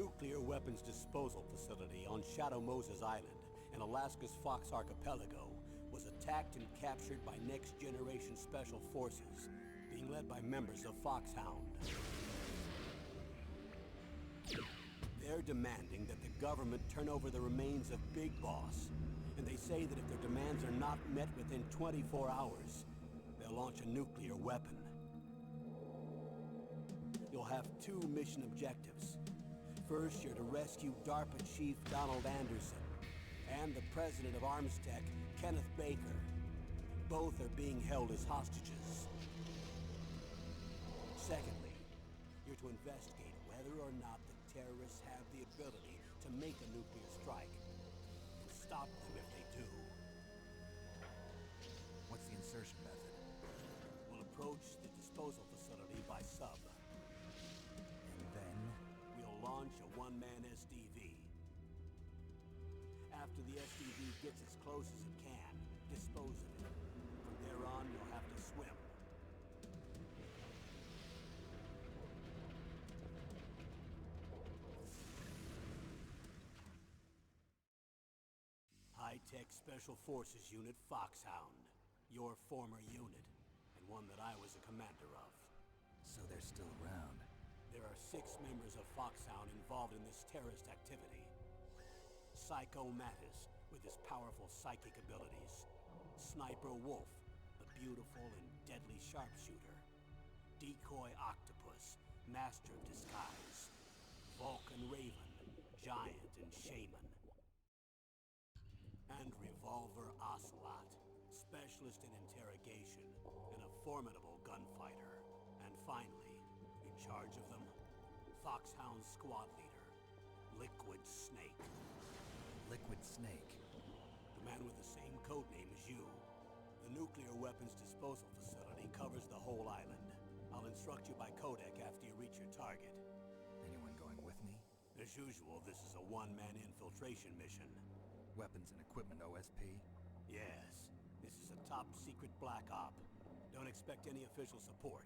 nuclear weapons disposal facility on Shadow Moses Island in Alaska's Fox Archipelago was attacked and captured by Next Generation Special Forces, being led by members of Foxhound. They're demanding that the government turn over the remains of Big Boss, and they say that if their demands are not met within 24 hours, they'll launch a nuclear weapon. You'll have two mission objectives. First, you're to rescue DARPA Chief Donald Anderson and the president of Armstech, Kenneth Baker. Both are being held as hostages. Secondly, you're to investigate whether or not the terrorists have the ability to make a nuclear strike, and stop them if they do. What's the insertion method? We'll approach the disposal facility by sub. And then? We'll launch a one-man SDV. After the SDV gets as close as it can, dispose of it. From there on, you'll have to swim. High-Tech Special Forces Unit Foxhound. Your former unit, and one that I was a commander of. So they're still around. There are 6 members of Foxhound involved in this terrorist activity. Psycho Mattis, with his powerful psychic abilities. Sniper Wolf, the beautiful and deadly sharpshooter. Decoy Octopus, master of disguise. Vulcan Raven, giant and shaman. And Revolver Ocelot, specialist in interrogation and a formidable gunfighter. And finally, in charge of them, Foxhound squad leader, Liquid Snake. Liquid Snake? The man with the same codename as you. The nuclear weapons disposal facility covers the whole island. I'll instruct you by codec after you reach your target. Anyone going with me? As usual, this is a one-man infiltration mission. Weapons and equipment OSP? Yes. This is a top-secret black op. Don't expect any official support.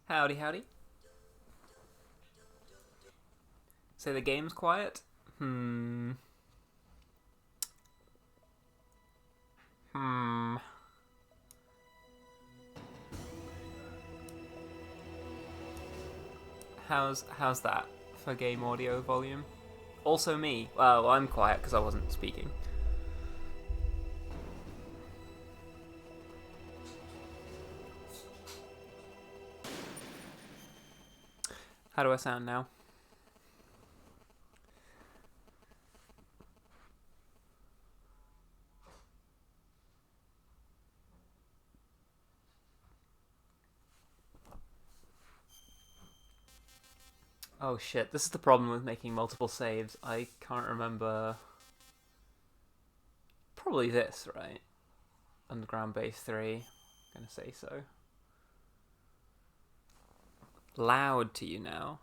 Howdy, howdy. Say the game's quiet? How's that for game audio volume? Also me. Well, I'm quiet because I wasn't speaking. How do I sound now? Oh shit, this is the problem with making multiple saves. I can't remember... Probably this, right? Underground Base 3. I'm gonna say so. Loud to you now.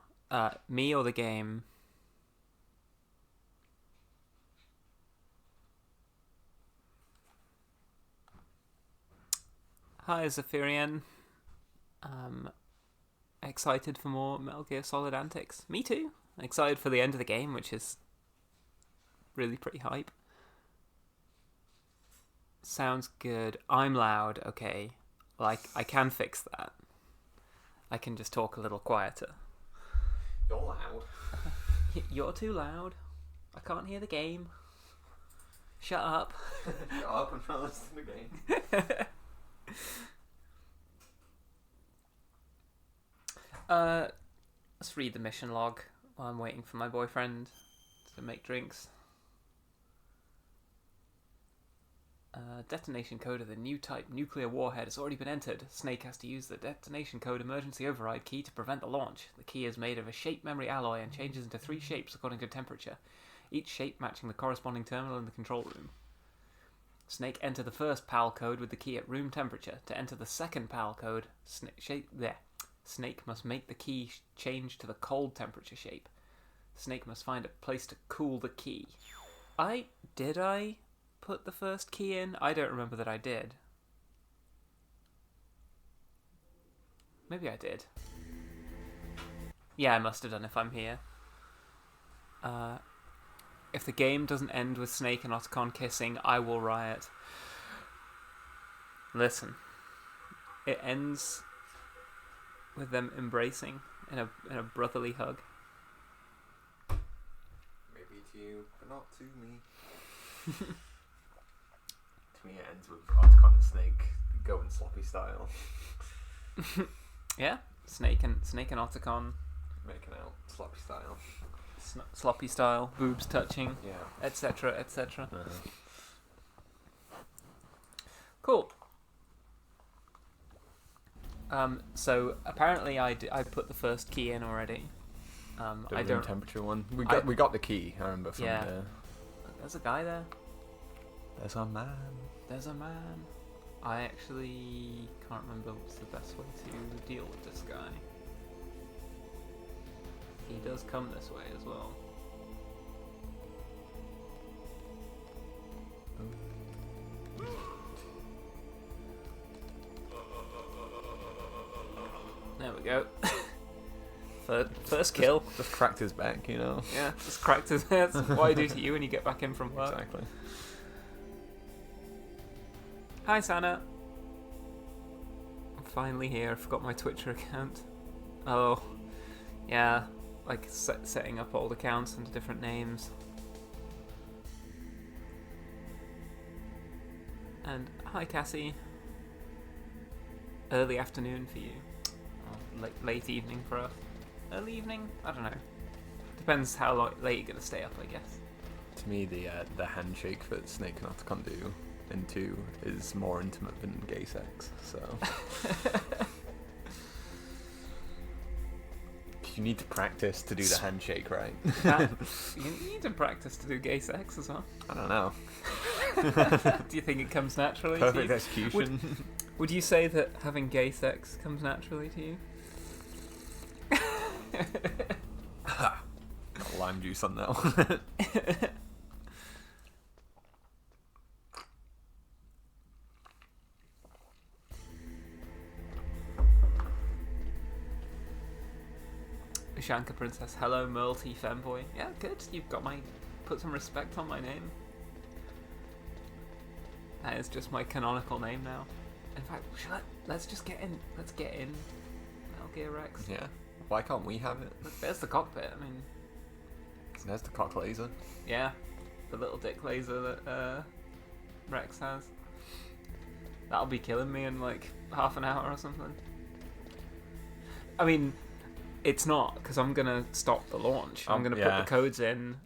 Me or the game? Hi, Zephyrian. Excited for more Metal Gear Solid antics. Me too. Excited for the end of the game, which is really pretty hype. Sounds good. I'm loud. Okay. Well, I can fix that. I can just talk a little quieter. You're loud. You're too loud. I can't hear the game. Shut up. Shut up and try to listen to the game. Let's read the mission log while I'm waiting for my boyfriend to make drinks. Detonation code of the new type nuclear warhead has already been entered. Snake has to use the detonation code emergency override key to prevent the launch. The key is made of a shape memory alloy and changes into 3 shapes according to temperature, each shape matching the corresponding terminal in the control room. Snake enter the first PAL code with the key at room temperature. To enter the second PAL code, Snake must make the key change to the cold temperature shape. Snake must find a place to cool the key. Did I put the first key in? I don't remember that I did. Maybe I did. Yeah, I must have done if I'm here. If the game doesn't end with Snake and Otacon kissing, I will riot. Listen. It ends with them embracing in a brotherly hug. Maybe to you, but not to me. To me, it ends with Otacon and Snake going sloppy style. Yeah, Snake and Otacon Making out sloppy style. sloppy style, boobs touching, Yeah. etc., etc. Uh-huh. Cool. So apparently I put the first key in already. The I room don't. temperature one. I- We got the key. I remember from Yeah. there. There's a guy there. There's a man. There's a man. I actually can't remember what's the best way to deal with this guy. He does come this way as well. There we go. First kill. Just cracked his back, you know. Yeah, just cracked his head. That's what I do to you when you get back in from work. Exactly. Hi, Sana. I'm finally here. I forgot my Twitter account. Oh, yeah. Like setting up old accounts under different names. And hi, Cassie. Early afternoon for you. Or late evening for us. Early evening? I don't know. Depends how late you're gonna stay up, I guess. To me, the handshake that Snake and Otacon do in 2 is more intimate than gay sex. So you need to practice to do the handshake, right? You need to practice to do gay sex as well. I don't know. Do you think it comes naturally to Perfect you? execution. Would you say that having gay sex comes naturally to you? Got lime juice on that one. Shanka Princess, hello Multi Femboy. Yeah, good. You've got put some respect on my name. That is just my canonical name now. In fact, let's just get in. Let's get in Metal Gear Rex. Yeah. Why can't we have it? Look, there's the cockpit. I mean, There's the cock laser. yeah, the little dick laser that Rex has. That'll be killing me in like half an hour or something. I mean, it's not, because I'm gonna stop the launch. I'm gonna put yeah. the codes in.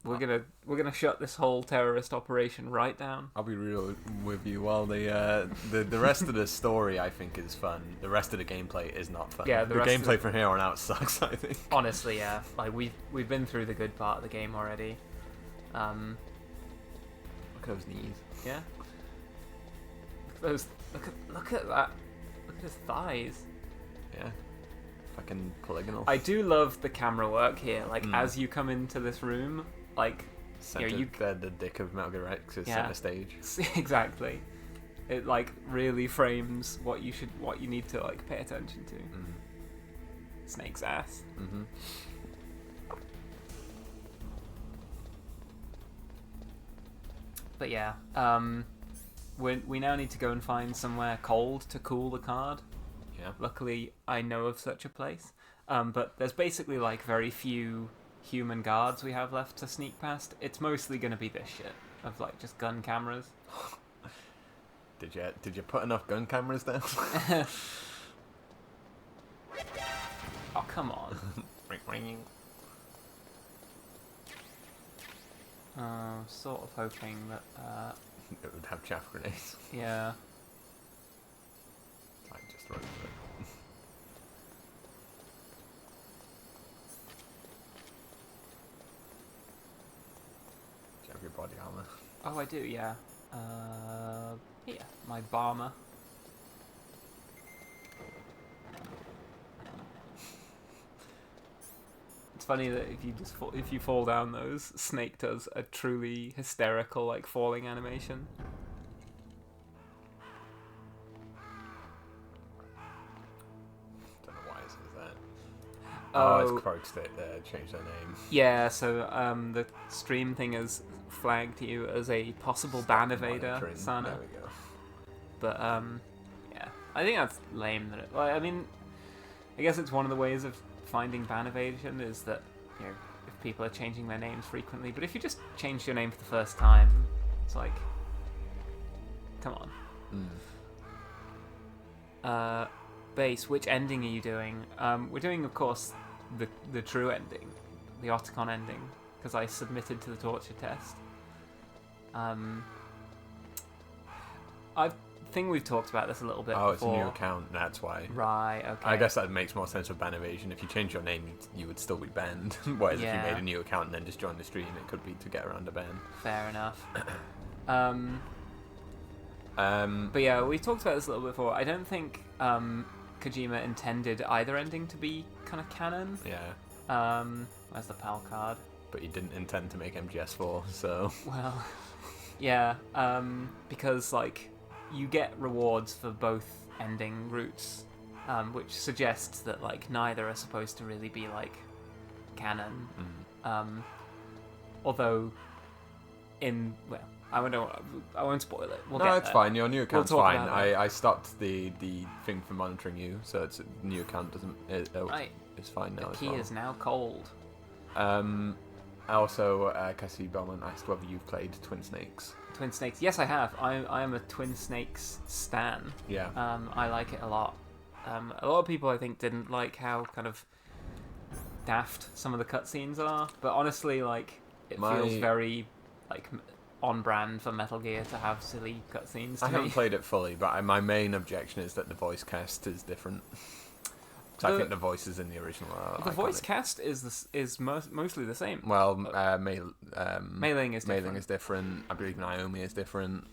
We're gonna shut this whole terrorist operation right down. I'll be real with you. While the rest of the story I think is fun, the rest of the gameplay is not fun. Yeah, the rest of gameplay from here on out sucks. I think. Honestly, yeah. Like we've been through the good part of the game already. Look at those knees. Yeah. Look at those. Look at that. Look at his thighs. Yeah. Fucking polygonal. I do love the camera work here. Like as you come into this room, like Center, the dick of Metal Gear Rex is Yeah. center stage. exactly. It like really frames what you need to like pay attention to. Snake's ass. But yeah, we now need to go and find somewhere cold to cool the card. Yeah. Luckily, I know of such a place. But there's basically like very few human guards we have left to sneak past. It's mostly going to be this shit of like just gun cameras. Did you put enough gun cameras down? Oh, come on. Sort of hoping that, It would have chaff grenades. yeah. Like, just run for it. Do you have your body armor? Oh, I do, yeah. Here, my bomber. It's funny that if you fall down those, Snake does a truly hysterical like falling animation. Don't know why it says that. Oh, it's Krog's that changed their name. yeah. So the stream thing has flagged you as a possible ban evader, Monitoring. Sana. There we go. But yeah, I think that's lame. That I mean, I guess it's one of the ways of finding ban evasion is that, you know, if people are changing their names frequently. But if you just change your name for the first time, it's like, come on. Base, which ending are you doing? We're doing, of course, the true ending, the Otacon ending, because I submitted to the torture test. I think we've talked about this a little bit Oh, before. it's a new account, that's why. Right, okay. I guess that makes more sense with ban evasion. If you change your name, you would still be banned. Whereas if Yeah. you made a new account and then just joined the stream, it could be to get around a ban. Fair enough. But yeah, we talked about this a little bit before. I don't think Kojima intended either ending to be kind of canon. Yeah, Where's the PAL card? but you didn't intend to make MGS4, so... Well, yeah, because like you get rewards for both ending routes, which suggests that like neither are supposed to really be like canon. Although, I won't spoil it. We'll No, get it's there. fine. Your new account's talk fine. about that. I stopped the thing for monitoring you, so it's new account doesn't... Right. It's fine now The as key well. is now cold. Also, Cassie Bellman asked whether you've played Twin Snakes. Twin Snakes. Yes, I have. I am a Twin Snakes stan. Yeah. I like it a lot. A lot of people, I think, didn't like how kind of daft some of the cutscenes are, but honestly, like, it feels very like on brand for Metal Gear to have silly cutscenes. I haven't played it fully, but my main objection is that the voice cast is different. So I think the voices in the original are The voice iconic. cast is mostly the same. Well, Mei Ling is different. Mei Ling is different. I believe Naomi is different.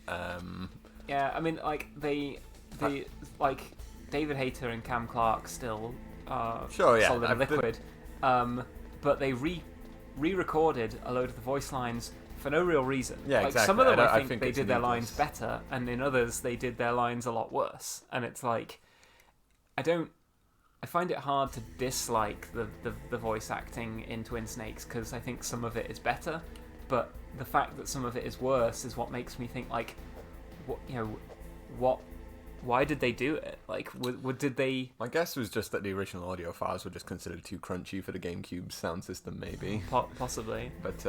Yeah, I mean, like they like David Hayter and Cam Clark still are Sure, yeah, Solid and I've been- Liquid, but they re-recorded a load of the voice lines for no real reason. Yeah, like, exactly. Some of them I I think think they it's did their needless. lines better, and in others they did their lines a lot worse. And it's like, I find it hard to dislike the voice acting in Twin Snakes because I think some of it is better, but the fact that some of it is worse is what makes me think like, why did they do it? Like, did they? My guess was just that the original audio files were just considered too crunchy for the GameCube sound system, maybe. Possibly. But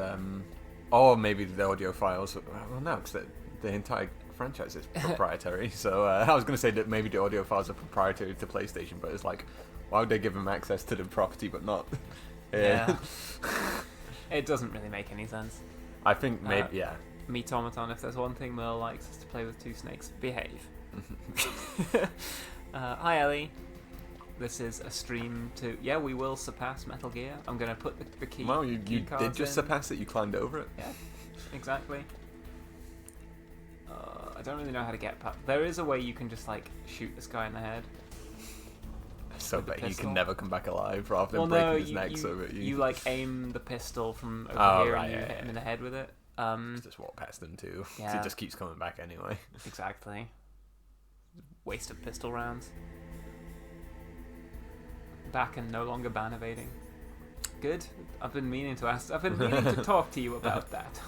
or maybe the audio files. Well, no, because the entire franchise is proprietary. So I was going to say that maybe the audio files are proprietary to PlayStation, but it's like, why would they give them access to the property but not? Yeah. It doesn't really make any sense. I think maybe Meat Automaton, if there's one thing Merle likes, is to play with two snakes. Behave. Hi Ellie. This is a stream to... Yeah, we will surpass Metal Gear. I'm going to put the key... Well, you key did cards just in. surpass it. You climbed over it. Yeah, exactly. I don't really know how to get past... There is a way you can just, like, shoot this guy in the head. So With the that he pistol. can never come back alive rather than Well, breaking no, his neck so that you, like, aim the pistol from over Oh, here right, and you yeah, hit him yeah. in the head with it. just walk past him too. 'Cause Yeah. It just keeps coming back anyway. Exactly. Waste of pistol rounds. Back and no longer ban evading. Good. I've been meaning to talk to you about that.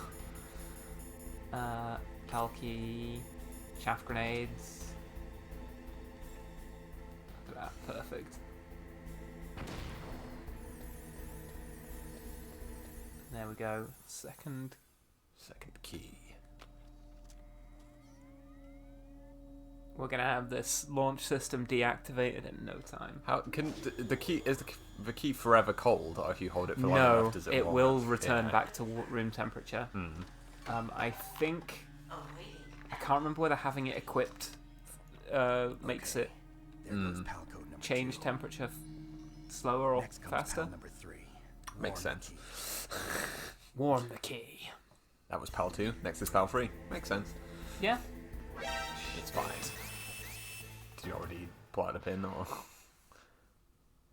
Palki, chaff grenades. Look at that, perfect. There we go. Second key. We're gonna have this launch system deactivated in no time. How can the key is the key forever cold, or if you hold it for long No, enough, does it it warm will up? return Yeah. back to room temperature. I think I can't remember whether having it equipped makes it There goes pal code number change 2. temperature slower or Next comes faster. pal number 3. Makes Warm the sense. key. Warm the key. That was PAL 2. Next is PAL 3. Makes sense. Yeah. It's fine. Did you already pull out the pin, or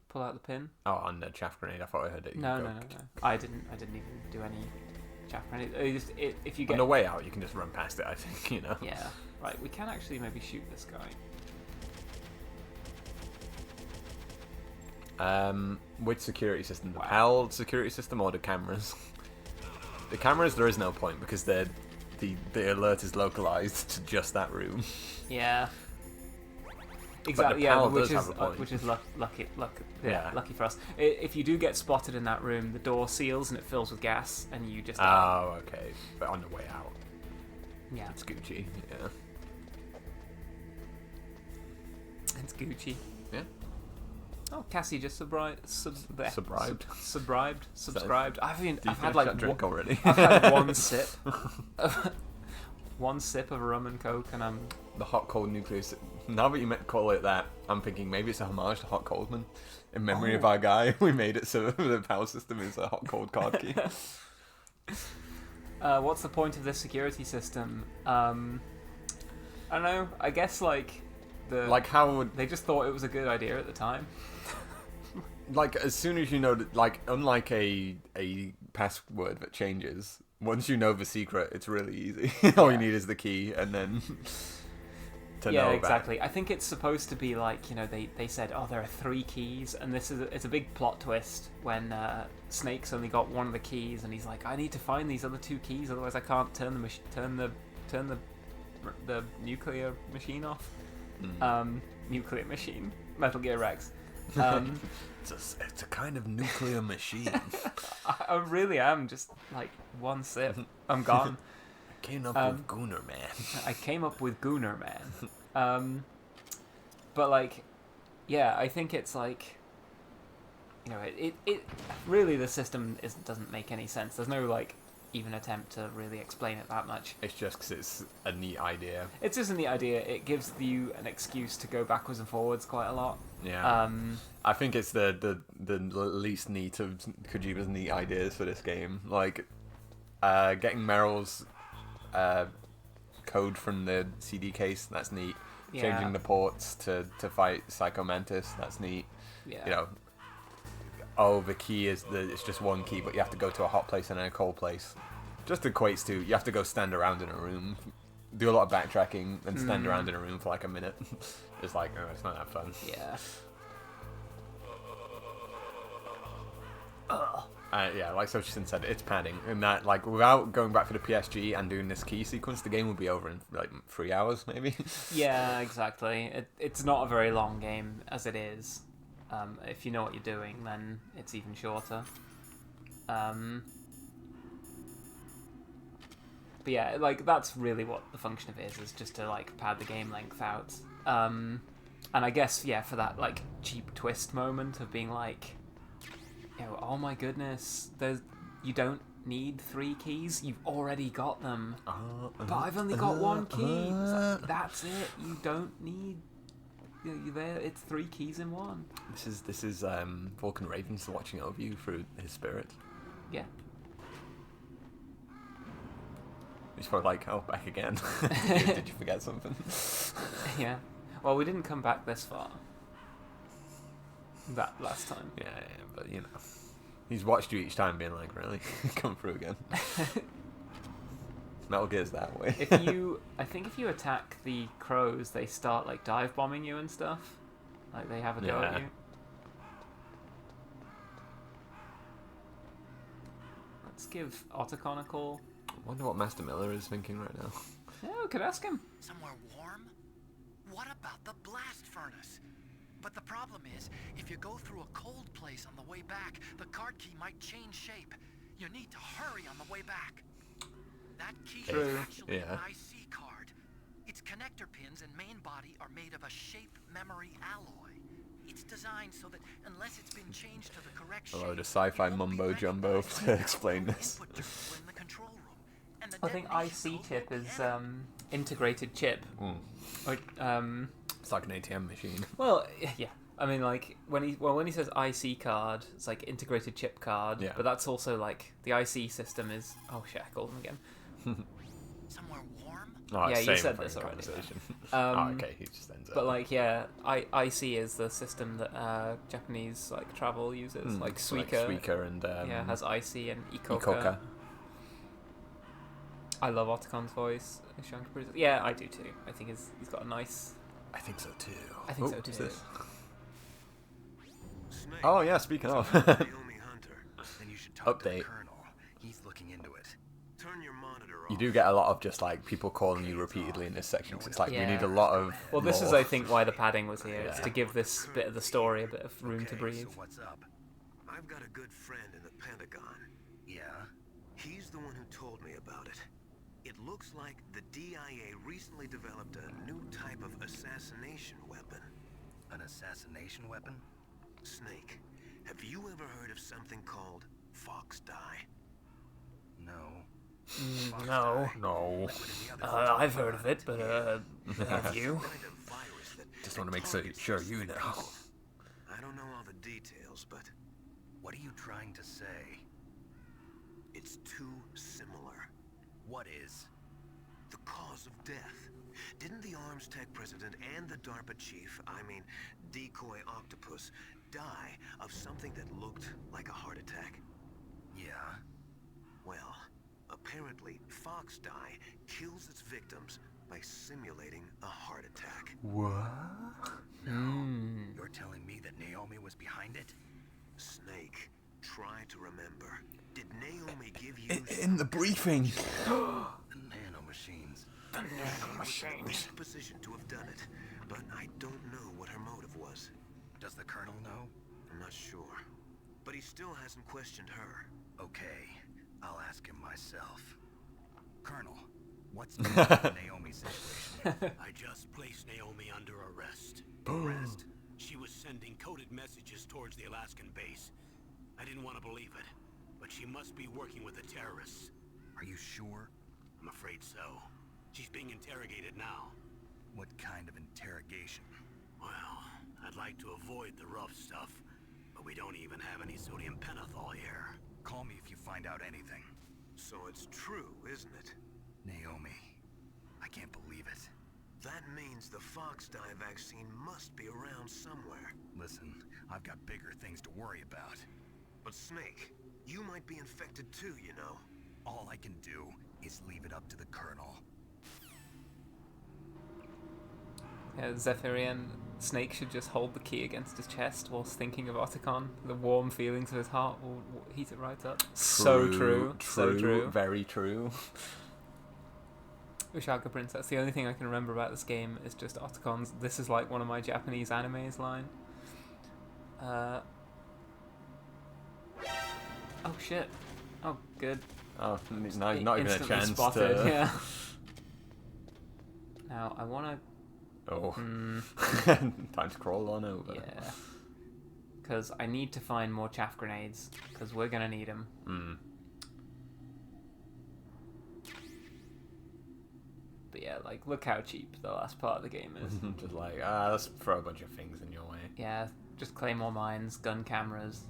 Pull out the pin. on the chaff grenade? I thought I heard it. No. I didn't even do any chaff grenade. If you On get the way out, you can just run past it. I think yeah. Right. We can actually maybe shoot this guy. Which security system? The Wow. PAL security system or the cameras? The cameras, there is no point because the alert is localized to just that room. Yeah. Exactly. the Yeah, PAL which does have is a point. lucky. Yeah. Lucky for us. If you do get spotted in that room, the door seals and it fills with gas, and you just Oh, okay. But on the way out, yeah, it's Gucci. Yeah. it's Gucci. Yeah. Oh, Cassie just subscribed. Subribed. Subscribed. I've Do you had finish like that drink already? I've had one sip. One sip of rum and coke, and I'm The hot cold nuclear. Now that you call it that, I'm thinking maybe it's a homage to Hot Coldman. In memory of our guy, we made it so the power system is a hot cold card key. What's the point of this security system? I don't know. I guess like Like how would they just thought it was a good idea at the time. like as soon as you know that, like, unlike a password that changes, once you know the secret, it's really easy. All you need is the key, and then to Yeah, know exactly. I think it's supposed to be like, you know, they said, oh, there are 3 keys, and it's a big plot twist when Snake's only got one of the keys, and he's like, I need to find these other 2 keys, otherwise I can't turn the nuclear machine off. Nuclear machine, Metal Gear Rex. It's a kind of nuclear machine. I really am just like one sip, I'm gone. Came up with Gunner Man. I came up with Gooner Man. But like, yeah, I think it's like, you know, it really, the system doesn't make any sense. There's no like even attempt to really explain it that much. It's just because it's a neat idea. It's just a neat idea. It gives you an excuse to go backwards and forwards quite a lot. Yeah. I think it's the least neat of Kojima's neat ideas for this game. Like, getting Meryl's code from the CD case, that's neat. Yeah. Changing the ports to fight Psycho Mantis, that's neat. Yeah. You know, the key it's just one key, but you have to go to a hot place and then a cold place. Just equates to you have to go stand around in a room, do a lot of backtracking, and stand around in a room for like a minute. It's like, oh, it's not that fun. Yeah. Yeah, like Sochi-san said, it's padding, and that, like, without going back for the PSG and doing this key sequence, the game would be over in like 3 hours, maybe. Yeah, exactly. It's not a very long game as it is. If you know what you're doing, then it's even shorter. But yeah, like, that's really what the function of it is just to like pad the game length out. And I guess, yeah, for that like cheap twist moment of being like, you know, oh my goodness, you don't need 3 keys, you've already got them. But I've only got 1 key. It's like, that's it. You don't need. You're there. It's 3 keys in 1. This is Vulcan Ravens watching over you through his spirit. Yeah. He's probably like, oh, back again. Did you forget something? Yeah. Well, we didn't come back this far. That last time. Yeah, but you know, he's watched you each time, being like, really, come through again. Metal Gear's that way. I think if you attack the crows, they start like dive bombing you and stuff. Like they have a go at Yeah. you. Let's give Otacon a call. Wonder what Master Miller is thinking right now. Yeah, we could ask him. Somewhere warm? What about the blast furnace? But the problem is, if you go through a cold place on the way back, the card key might change shape. You need to hurry on the way back. That key True. is actually Yeah. an IC card. Its connector pins and main body are made of a shape memory alloy. It's designed so that unless it's been changed to the correct A shape, load of sci-fi it won't be mumbo jumbo recognized to by the explain this. input display in the control room. And the I think detonation IC code chip won't be is entered. integrated chip. Or, It's like an ATM machine. well, yeah. I mean, like when he says IC card, it's like integrated chip card. Yeah. But that's also like the IC system is. Oh shit! I called him again. Somewhere warm? Oh, Yeah, you same said fucking this already, conversation. Um, okay, he just ends But up. like, yeah, IC is the system that Japanese like travel uses. Like Suica, Suica and yeah, has IC and Ikoka. Ikoka. I love Otacon's voice. Yeah, I do too. I think he's got a nice. I think so too. I think so what's too. this? Snake. Oh yeah, speaking of. Naomi Hunter. Then you should talk to Update. the Colonel. He's looking into it. Turn your monitor off. You do get a lot of just like people calling you repeatedly in this section 'cause it's like we Yeah. need a lot of. Well, this is, lore. I think, why the padding was here. It's Yeah. to give this bit of the story a bit of room to Okay, breathe. So what's up? I've got a good friend in the Pentagon. Yeah? He's the one who told me about it. It looks like the DIA recently developed a new type of assassination weapon. An assassination weapon? Snake, have you ever heard of something called Fox Dye? No. No. No. I've heard of it, but have you? Kind of virus that Just want to make sure you know. I don't know all the details, but What are you trying to say? it's too similar. What is? The cause of death. Didn't the Arms Tech president and the DARPA chief, I mean, Decoy Octopus, die of something that looked like a heart attack? Yeah. Well, apparently Fox Dye kills its victims by simulating a heart attack. What? You're telling me that Naomi was behind it? Snake, try to remember. Did Naomi give you In the briefing. The nanomachines. best position to have done it, but I don't know what her motive was. Does the Colonel know? I'm not sure. But he still hasn't questioned her. Okay, I'll ask him myself. Colonel, what's Naomi's situation? I just placed Naomi under arrest. Arrest? She was sending coded messages towards the Alaskan base. I didn't want to believe it, but she must be working with the terrorists. Are you sure? I'm afraid so. She's being interrogated now. What kind of interrogation? Well, I'd like to avoid the rough stuff, but we don't even have any sodium pentothal here. Call me if you find out anything. So it's true, isn't it? Naomi, I can't believe it. That means the Fox Dye vaccine must be around somewhere. Listen, I've got bigger things to worry about. But Snake, you might be infected too, you know. All I can do is leave it up to the Colonel. Yeah, Zephyrian Snake should just hold the key against his chest whilst thinking of Otacon. The warm feelings of his heart will heat it right up. So true. So true. Very true. Ushaka Princess. The only thing I can remember about this game is just Otacon's "This is like one of my Japanese animes" line. Oh shit. Oh, good. Oh, not even a Instantly chance spotted, to. yeah. Now, I want to... Oh. Time to crawl on over. Yeah. Because I need to find more chaff grenades, because we're going to need them. But yeah, like, look how cheap the last part of the game is. Just like, let's throw a bunch of things in your way. Yeah, just claymore mines, gun cameras.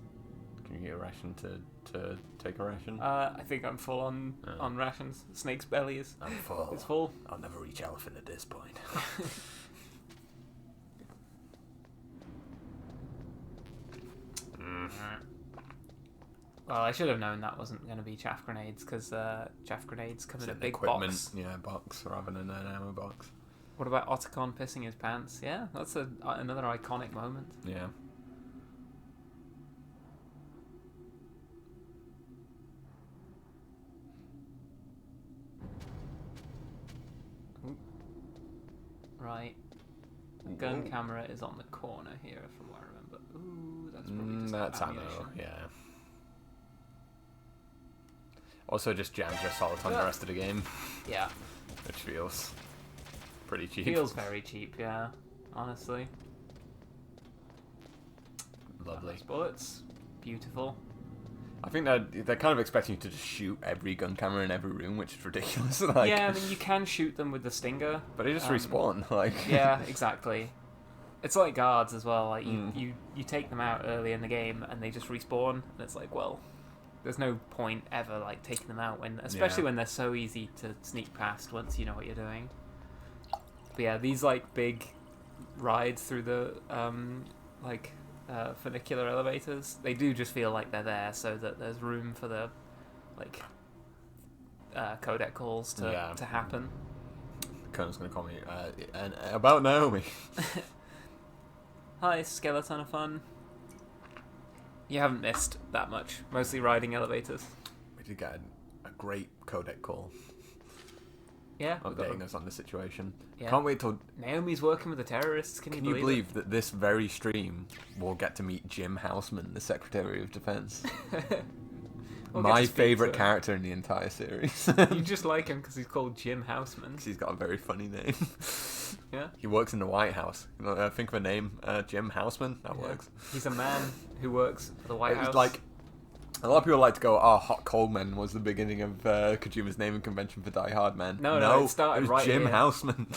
Can you get a ration to take a ration? I think I'm full on rations. Snake's belly is I'm full. it's full. I'll never reach elephant at this point. Well, I should have known that wasn't going to be chaff grenades, because chaff grenades come in a An big equipment, box. yeah, box rather than an ammo box. What about Otacon pissing his pants? Yeah, that's another iconic moment. Yeah. Right. The gun Ooh. camera is on the corner here, from what I remember. Ooh, that's probably just That's ammo, ammunition. yeah. Also just jams your assault on the Yeah. rest of the game, Yeah. which feels pretty cheap. Feels very cheap, yeah. Honestly. Lovely. Nice bullets. Beautiful. I think they're kind of expecting you to just shoot every gun camera in every room, which is ridiculous. Like, Yeah, I mean, you can shoot them with the Stinger. but they just um, respawn. Like, Yeah, exactly. It's like guards as well. Like you take them out early in the game and they just respawn, and it's like, well, there's no point ever like taking them out especially when they're so easy to sneak past once you know what you're doing. But yeah, these like big rides through the funicular elevators, they do just feel like they're there so that there's room for the like codec calls to happen. Colonel's gonna call me and about Naomi. Hi, Skeleton of Fun. You haven't missed that much. Mostly riding elevators. We did get a great codec call Yeah. we've got updating us on the situation. Yeah. Can't wait till. Naomi's working with the terrorists. Can Can you believe that this very stream we'll get to meet Jim Houseman, the Secretary of Defense? We'll get My to speak favorite to him. character in the entire series. You just like him because he's called Jim Houseman. He's got a very funny name. Yeah. He works in the White House. You know, think of a name, Jim Houseman. That works. He's a man who works for the White It House. was like a lot of people like to go, "Oh, Hot Cold Men was the beginning of Kojima's naming convention for Die Hard Men." No, it started was right Jim here. Houseman.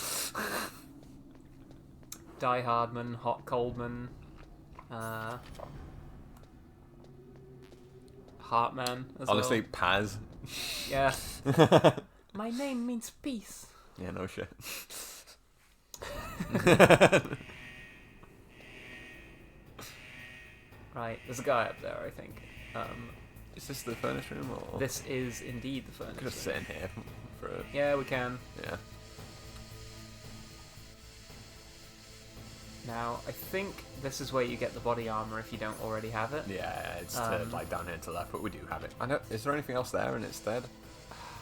Die Hardman, Hot Coldman, Heartman as Honestly, well. Paz. Yeah. My name means peace. Yeah, no shit. Right, there's a guy up there, I think. Is this the furnace room or? This is indeed the furnace. Could just room. sit in here for a, Yeah, we can. yeah. Now, I think this is where you get the body armor if you don't already have it. Yeah, it's to, like down here to the left, but we do have it. I know. Is there anything else there in its stead?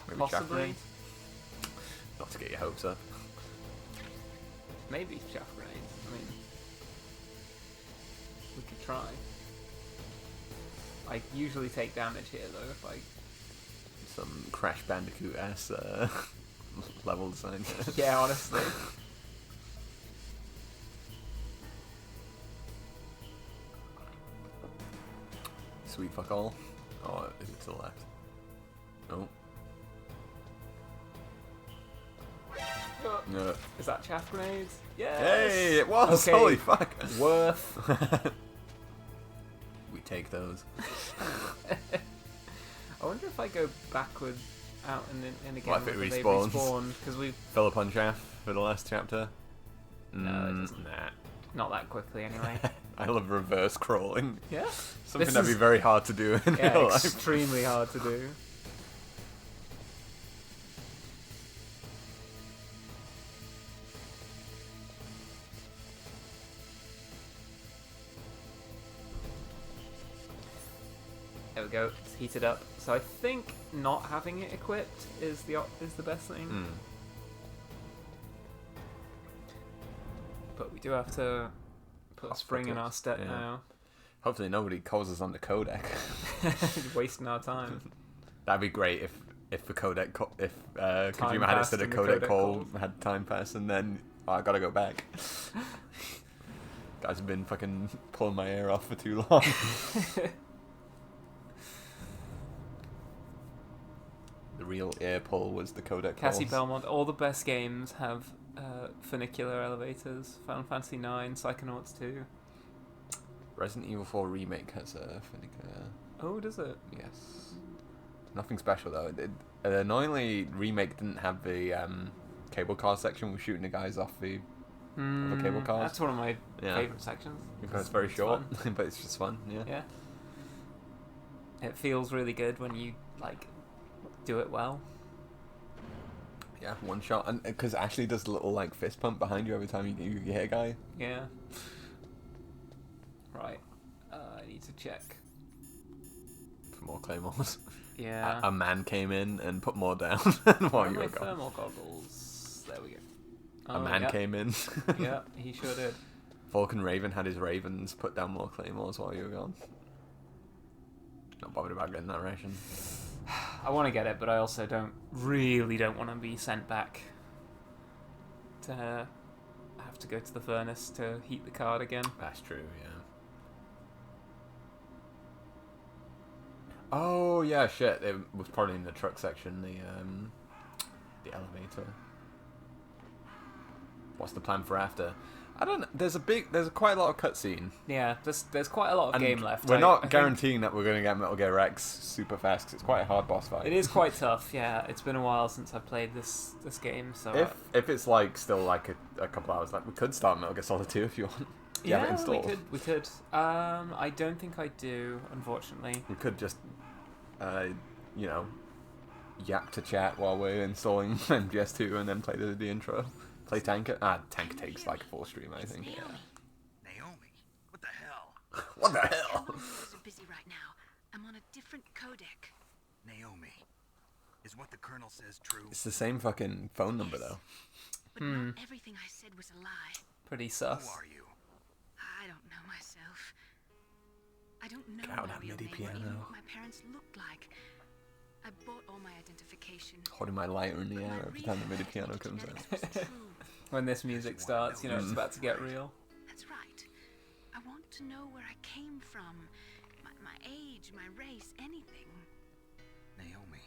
Maybe chaff Possibly. grenades? Not to get your hopes up. Maybe chaff grenades. I mean, we could try. I usually take damage here, though, if I... Some Crash Bandicoot-esque level design. Yeah, honestly. Sweet fuck all. Oh, is it to the left? No. No. Is that chaff grenades? Yes! Hey, it was! Okay. Holy fuck! Worth. We take those. I wonder if I go backward out and again, What if it whether they respawns? respawn, because we Fill up on chaff for the last chapter. No, it doesn't. Nah. not that quickly anyway. I love reverse crawling. Yeah. Something This that'd be is- very hard to do in Yeah, real life. extremely hard to do. There we go. It's heated up. So I think not having it equipped is the best thing. Hmm. But we do have to put Oh, a spring fuck in it. our step Yeah. now. Hopefully nobody calls us on the codec. Wasting our time. That'd be great if the codec if Kojima had it passed said a and the codec codec call called. had time pass and then I gotta go back. Guys have been fucking pulling my ear off for too long. The real ear pull was the codec Cassie calls. Belmont. All the best games have funicular elevators. Final Fantasy 9, Psychonauts 2. Resident Evil 4 Remake has a funicular. Oh, does it? Yes. Nothing special though. Annoyingly, Remake didn't have the cable car section with shooting the guys off the cable cars. That's one of my Yeah. favourite sections. Because it's very short, fun. but it's just fun. Yeah. Yeah. It feels really good when you like do it well. Yeah, one shot, and because Ashley does a little like fist pump behind you every time you hit a guy. Yeah. Right. I need to check. For more claymores. Yeah. A man came in and put more down while Where are you my were gone. thermal goggles? There we go. A man yeah. came in. Yeah, he sure did. Vulcan Raven had his ravens put down more claymores while you were gone. Not bothered about getting that ration. I want to get it, but I also don't want to be sent back to have to go to the furnace to heat the card again. That's true, yeah. Oh yeah, shit. It was probably in the truck section. The elevator. What's the plan for after? I don't know. There's quite a lot of cutscene. Yeah, there's quite a lot of And game left. We're I not think guaranteeing that we're going to get Metal Gear X super fast because it's quite a hard boss fight. it is quite tough. Yeah, it's been a while since I've played this game, so If it's like still like a couple hours, like we could start Metal Gear Solid 2 if you want. You have it yeah, installed. we could. I don't think I do, unfortunately. We could just, yap to chat while we're installing MGS2 and then play the intro. Play Tanker. Tanker takes like a full stream, I think. Naomi, what the hell? What the hell? Computers are busy right now. I'm on a different codec. Naomi, is what the Colonel says true? It's the same fucking phone number though. But not everything I said was a lie. Pretty Who sus. are you? I don't know myself. I don't know Get out my that real MIDI name or piano. even what my parents looked like. I bought all my identification. Holding my lighter in the but my air every real time the MIDI piano identity comes in. genetics was true. When this music starts, you know it's about to get real. That's right. I want to know where I came from. My age, my race, anything. Naomi,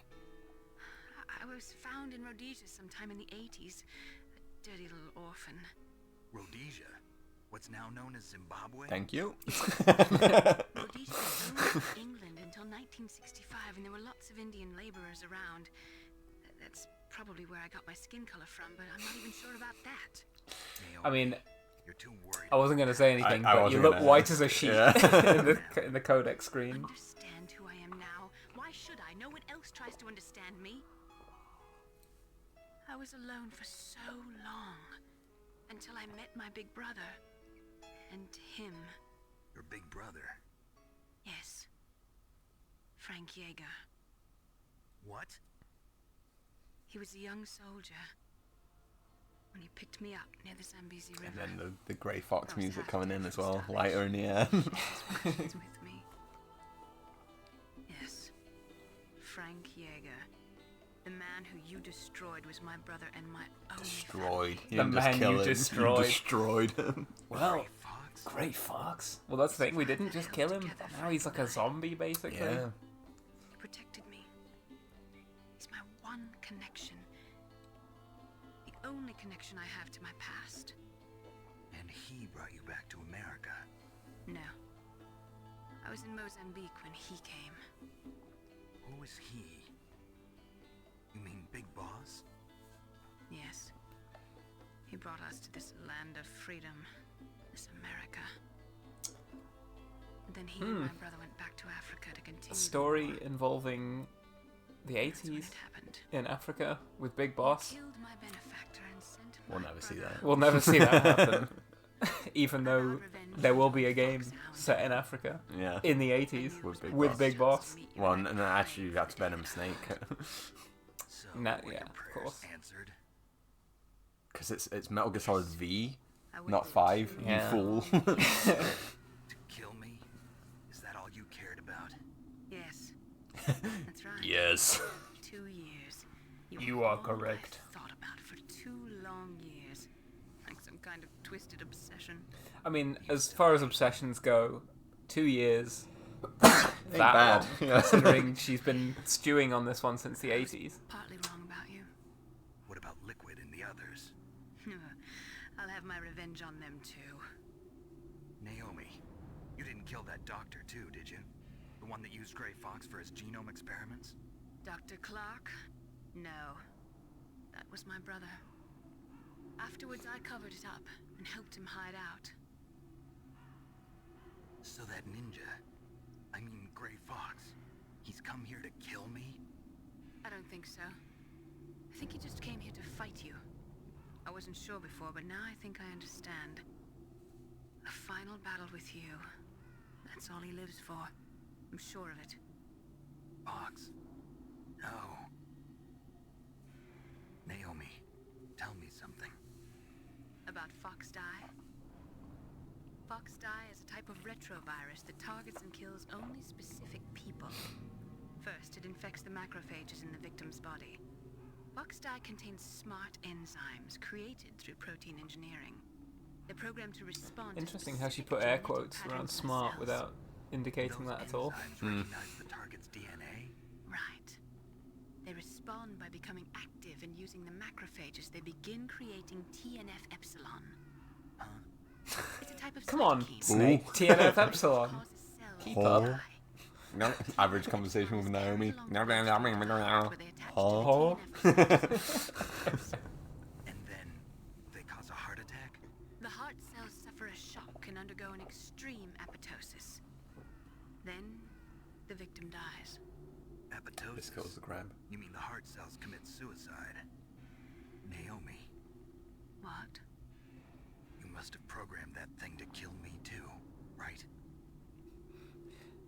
I was found in Rhodesia sometime in the 80s. A dirty little orphan. Rhodesia, what's now known as Zimbabwe? Thank you. Rhodesia was owned by England until 1965, and there were lots of Indian laborers around. That's probably where I got my skin color from, but I'm not even sure about that. Naomi, I mean, you're too worried. I wasn't going to say anything, I but you wasn't look gonna- white as a sheet Yeah. in the codec screen. Understand who I am now? Why should I? No one else tries to understand me. I was alone for so long, until I met my big brother. And him. Your big brother. Yes. Frank Yeager. What? He was a young soldier when he picked me up near the Zambezi River. And then the Grey Fox music coming in as well. Lighter in the air. With me. Yes. Frank Yeager. The man who you destroyed was my brother and my only Destroyed. family. You The didn't just man kill you him, destroyed. destroyed him. Well, Gray Fox? Great Fox. Well, that's the thing. We didn't just kill him. Now he's like a zombie, basically. Yeah. He protected me. He's my one connection. The only connection I have to my past. And he brought you back to America. No. I was in Mozambique when he came. Who is he? You mean Big Boss? Yes. He brought us to this land of freedom. This America. And then he and my brother went back to Africa to continue A the story war. involving the That's when 80s it happened. in Africa with Big Boss. He killed my benefactor and sent We'll my never see brother that. We'll never see that happen. Even though Vowed revenge there will on be a the game Foxhound. set in Africa Yeah. in the 80s With Big with Boss. Big Boss. Well, and actually that's Venom Snake. So Nah, were yeah, your of prayers course. answered? Because it's Metal Gear Solid V, I not waited 5, too you Yeah. fool. To kill me? Is that all you cared about? Yes. That's right. Yes. 2 years. You were are all correct. I thought about for 2 long years. Like some kind of twisted obsession. I mean, as far as obsessions go, 2 years. Ain't that bad. long, Yeah. considering she's been stewing on this one since the 80s. Partly wrong about you. What about Liquid and the others? I'll have my revenge on them too. Naomi, you didn't kill that doctor too, did you? The one that used Gray Fox for his genome experiments? Dr. Clark? No. That was my brother. Afterwards, I covered it up and helped him hide out. So that ninja, I mean Gray Fox, he's come here to kill me? I don't think so. I think he just came here to fight you. I wasn't sure before, but now I think I understand. A final battle with you. That's all he lives for. I'm sure of it. Fox? No. Naomi, tell me something. About Fox Die? Fox Die is a type of retrovirus that targets and kills only specific people. First, it infects the macrophages in the victim's body. Fox Die contains smart enzymes created through protein engineering. They're programmed to respond to Interesting how she specific put air genetic quotes around patterns in the smart cells. without indicating that at all. Enzymes recognize the target's DNA? Right. They respond by becoming active and using the macrophages. They begin creating TNF epsilon. It's a type of Come on, cytokine Snake. Ooh. TNF which epsilon. causes cells Keep to up. die. No, average conversation with Naomi. Where they attach to the Huh? TNF receptors. And then they cause a heart attack? The heart cells suffer a shock and undergo an extreme apoptosis. Then, the victim dies. Apoptosis? This kills the crab. You mean the heart cells commit suicide? Naomi, What? you must have programmed that thing to kill me too, right?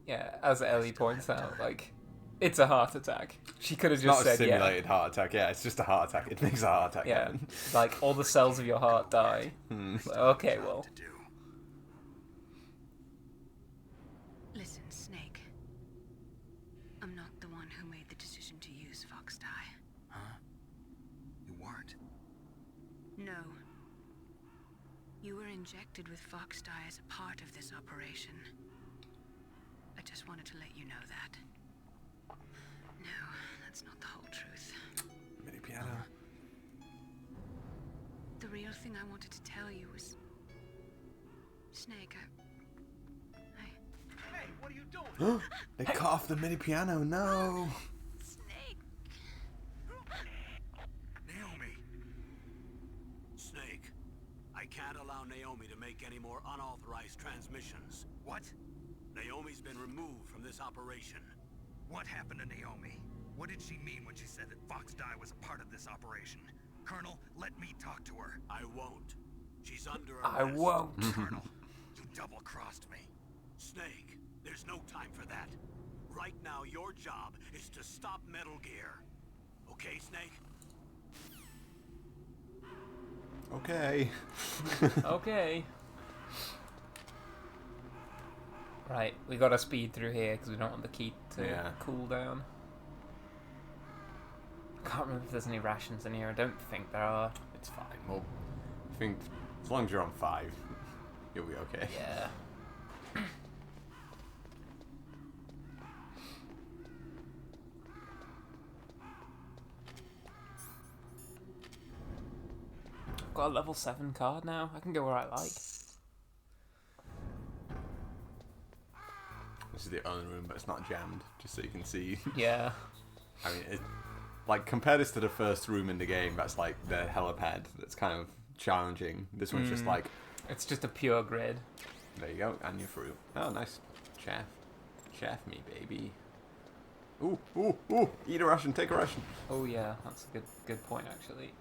Yeah, as Ellie points out, like, it's a heart attack. She could have It's just not a said, yeah. simulated heart attack. Yeah, it's just a heart attack. It makes a heart attack Yeah, happen. like, all the cells of your heart die. Like, okay, Job well. to do. Listen, Snake. I'm not the one who made the decision to use Fox Die. Huh? You weren't. No. You were injected with Fox Die as a part of this operation. I just wanted to let you know that. No, that's not the whole truth. Mini piano. The real thing I wanted to tell you was... Snake, Hey, what are you doing? They cut off the mini piano. No. Snake! Naomi! Snake, I can't allow Naomi to make any more unauthorized transmissions. What? Naomi's been removed from this operation. What happened to Naomi? What did she mean when she said that Fox Die was a part of this operation? Colonel, let me talk to her. I won't. She's under I arrest. won't. Colonel, you double-crossed me. Snake, there's no time for that. Right now, your job is to stop Metal Gear. Okay, Snake? Okay. Okay. Right, we gotta speed through here because we don't want the key to Yeah. cool down. I can't remember if there's any rations in here. I don't think there are. It's fine. Well, I think as long as you're on 5, you'll be okay. Yeah. I've got a level 7 card now. I can go where I like. This is the only room, but it's not jammed, just so you can see. Yeah. I mean, like, compare this to the first room in the game, that's like the helipad, that's kind of challenging. This one's just like, It's just a pure grid. there you go, and you're through. Oh, nice. Chaff. Chaff me, baby. Ooh, ooh, ooh. Eat a ration, take a ration. Oh yeah, that's a good point actually.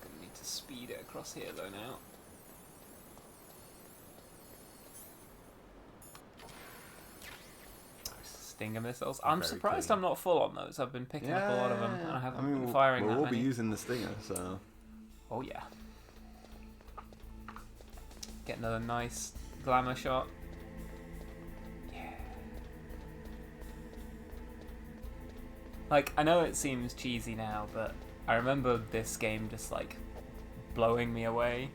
Gonna need to speed it across here though now. Stinger missiles. I'm Very surprised clean. I'm not full on those. I've been picking up a lot of them and I haven't been we'll, firing we'll that all many. be using the Stinger, so... Oh yeah. Get another nice glamour shot. Yeah. Like, I know it seems cheesy now, but I remember this game just like blowing me away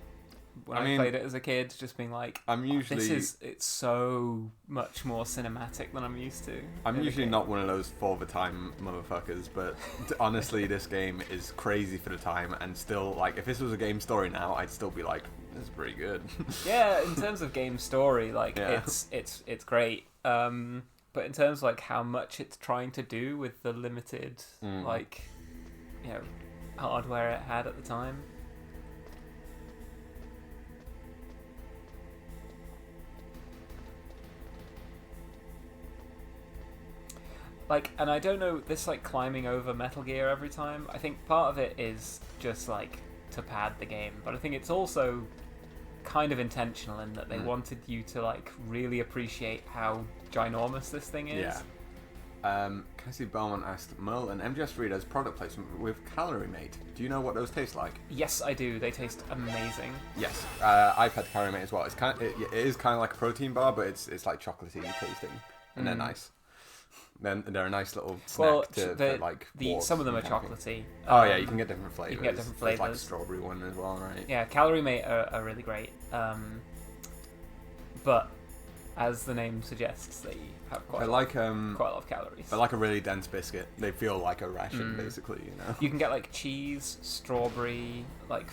when I I mean, played it as a kid, just being like, I'm usually... it's so much more cinematic than I'm used to. I'm in a usually game. not one of those for the time motherfuckers, but honestly, this game is crazy for the time, and still, like, if this was a game story now, I'd still be like, this is pretty good. Yeah, in terms of game story, like Yeah. it's great. But in terms of like how much it's trying to do with the limited like, you know, hardware it had at the time. Like, and I don't know, this like climbing over Metal Gear every time, I think part of it is just like to pad the game, but I think it's also kind of intentional in that they wanted you to like really appreciate how ginormous this thing is. Yeah. Cassie Belmont asked, Merle and MGS Reader's product placement with Calorie Mate. Do you know what those taste like? Yes, I do. They taste amazing. Yes, I've had Calorie Mate as well. It's it is kind of like a protein bar, but it's like chocolatey tasting, and they're nice. Then they're a nice little snack for like walks some of them are and camping. chocolatey. Oh yeah, you can get different flavors. You can get different There's like a flavours. strawberry one as well, right? Yeah, Calorie Mate are really great. But as the name suggests, they have quite a lot of calories. I like a really dense biscuit. They feel like a ration, basically. You know. You can get like cheese, strawberry, like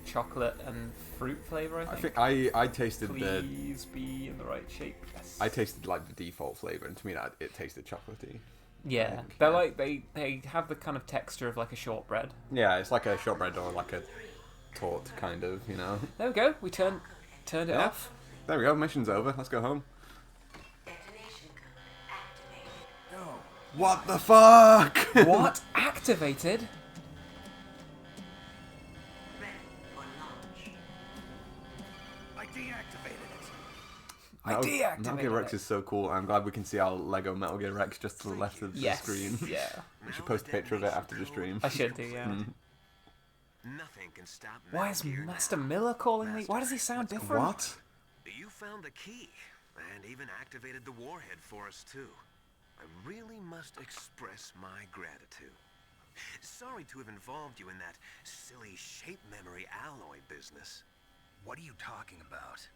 chocolate and fruit flavor. I think. I tasted Please be in the right shape. Yes. I tasted like the default flavor, and to me that it tasted chocolatey. Yeah, they're like they have the kind of texture of like a shortbread. Yeah, it's like a shortbread or like a tort kind of, you know. There we go. We turned it off. There we go. Mission's over. Let's go home. Detonation code activated. What the fuck? What? Activated? Ready for launch. I deactivated it. Deactivated Metal Gear Rex it. is so cool. I'm glad we can see our Lego Metal Gear Rex just to the left of the Yes. screen. Yeah. We should post a picture of it after the stream. I should do. Yeah. Nothing can stop Why is Metal Gear Master now. Miller calling me? Why does he sound different? What? You found the key, and even activated the warhead for us, too. I really must express my gratitude. Sorry to have involved you in that silly shape memory alloy business. What are you talking about?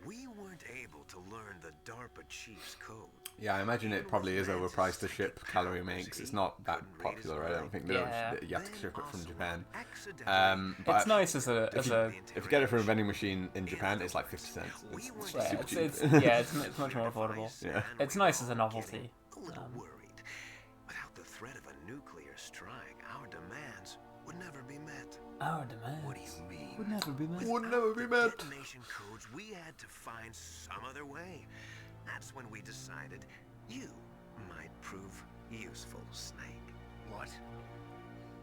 We weren't able to learn the DARPA chief's code. Yeah, I imagine it probably is overpriced to ship Calorie Makes. It's not that popular, I don't think. They don't- Yeah. You have to ship it from Japan. It's nice as a If you get it from a vending machine in Japan, it's like 50 cents. It's yeah, super it's cheap. it's much more affordable. Yeah. It's nice as a novelty. A little worried. Without the threat of a nuclear strike, our demands would never be met. Our demands. What do you mean? Would never be met. Would never be Without met. the detonation codes, we had to find some other way. That's when we decided you might prove useful, Snake. What?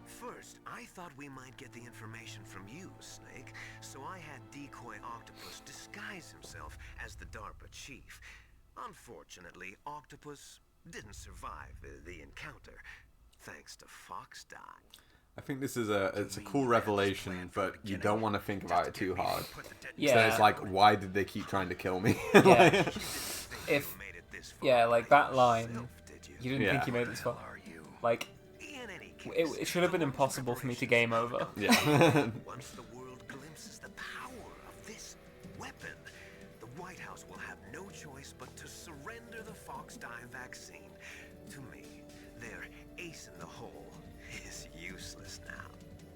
First, I thought we might get the information from you, Snake, so I had Decoy Octopus disguise himself as the DARPA chief. Unfortunately, Octopus didn't survive the encounter, thanks to Fox Die. I think this is it's a cool revelation, but you don't want to think about it too hard. Yeah. So it's like, why did they keep trying to kill me? Yeah. If like that line, you didn't think Yeah. you made it this far. Like it should have been impossible for me to game over. Yeah. Once the world glimpses the power of this weapon, the White House will have no choice but to surrender the Fox Die vaccine to me. Their ace in the hole is useless now.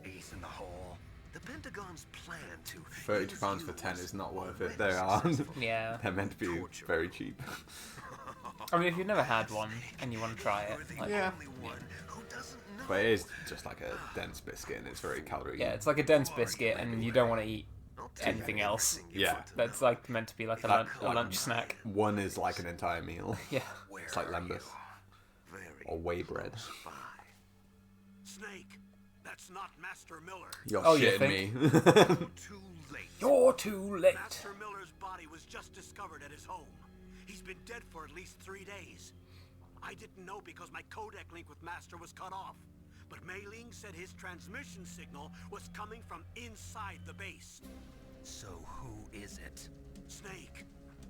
Ace in the hole? The Pentagon's plan to £32 for 10 is not worth it. They are. Yeah. They're meant to be very cheap. I mean, if you've never had one and you want to try it, like, Yeah. One who doesn't know. But it is just like a dense biscuit, and it's very calorie. yeah, it's like a dense biscuit, and you don't want to eat anything else. Yeah. That's like meant to be like a lunch snack. One is like an entire meal. Yeah. It's like lembas Very or whey bread. spy. Snake, that's not Master Miller. You're Oh, you shitting me. Too late. You're too late. Master Miller's body was just discovered at his home. He's been dead for at least 3 days. I didn't know because my codec link with Master was cut off. But Mei Ling said his transmission signal was coming from inside the base. So who is it? Snake,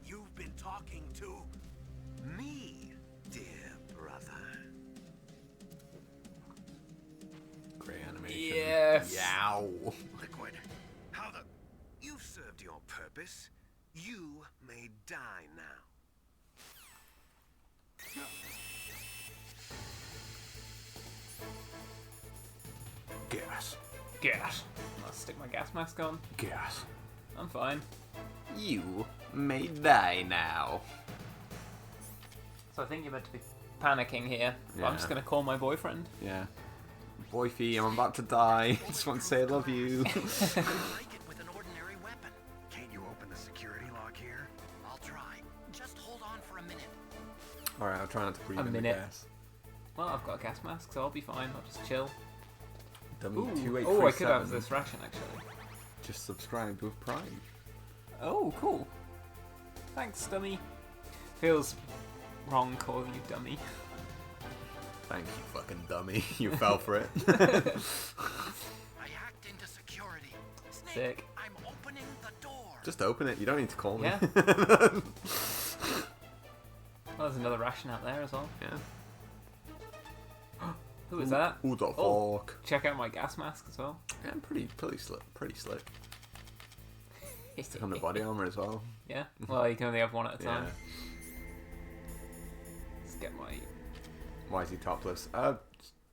you've been talking to... Me, dear brother. Great animation. Yes. Yow. Liquid, how the... You've served your purpose. You may die now. Gas. Gas. I'll stick my gas mask on. Gas. I'm fine. You may die now. So I think you're meant to be panicking here. I'm Yeah. just gonna call my boyfriend. Yeah. Boyfie, I'm about to die. Just want to say I love you. I like it with an ordinary weapon. Can't you open the security lock here? I'll try. Just hold on for a minute. Alright, I'll try not to breathe A in the minute. gas. Well, I've got a gas mask, so I'll be fine. I'll just chill. W2837. Oh, I could have this ration actually. Just subscribed with Prime. Oh, cool. Thanks, dummy. Feels wrong calling you dummy. Thank you, fucking dummy. You fell for it. I hacked into security. Snake, Sick. I'm opening the door. Just open it. You don't need to call me. Yeah. Well, there's another ration out there as well. Yeah. Who is that? Who the Oh. fuck? Check out my gas mask as well. Yeah, pretty slick. Pretty slick. Stick on the body armor as well. Yeah. Well, you can only have one at a Yeah. time. Let's get my. Why is he topless? Why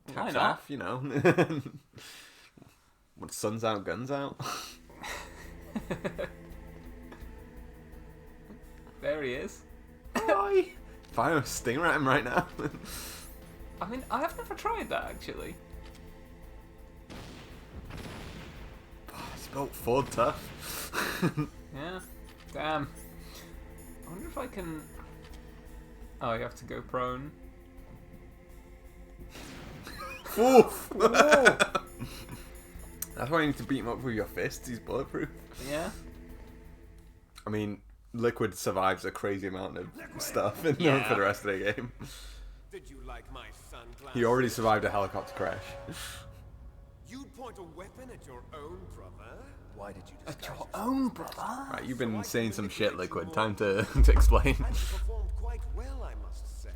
Taps not? off, you know. When sun's out, guns out. There he is. Hi. Fire a stinger at him right now. I mean, I have never tried that actually. Spelt Ford tough. Yeah. Damn. I wonder if I can. Oh, you have to go prone. Oof. That's why you need to beat him up with your fists. He's bulletproof. Yeah. I mean, Liquid survives a crazy amount of stuff for the rest of the game. Did you like my sunglasses? He already survived a helicopter crash. You'd point a weapon at your own brother? Why did you disguise yourself? Own brother. Right, you've been saying some shit, Liquid. Time to explain. And you performed quite well, I must say.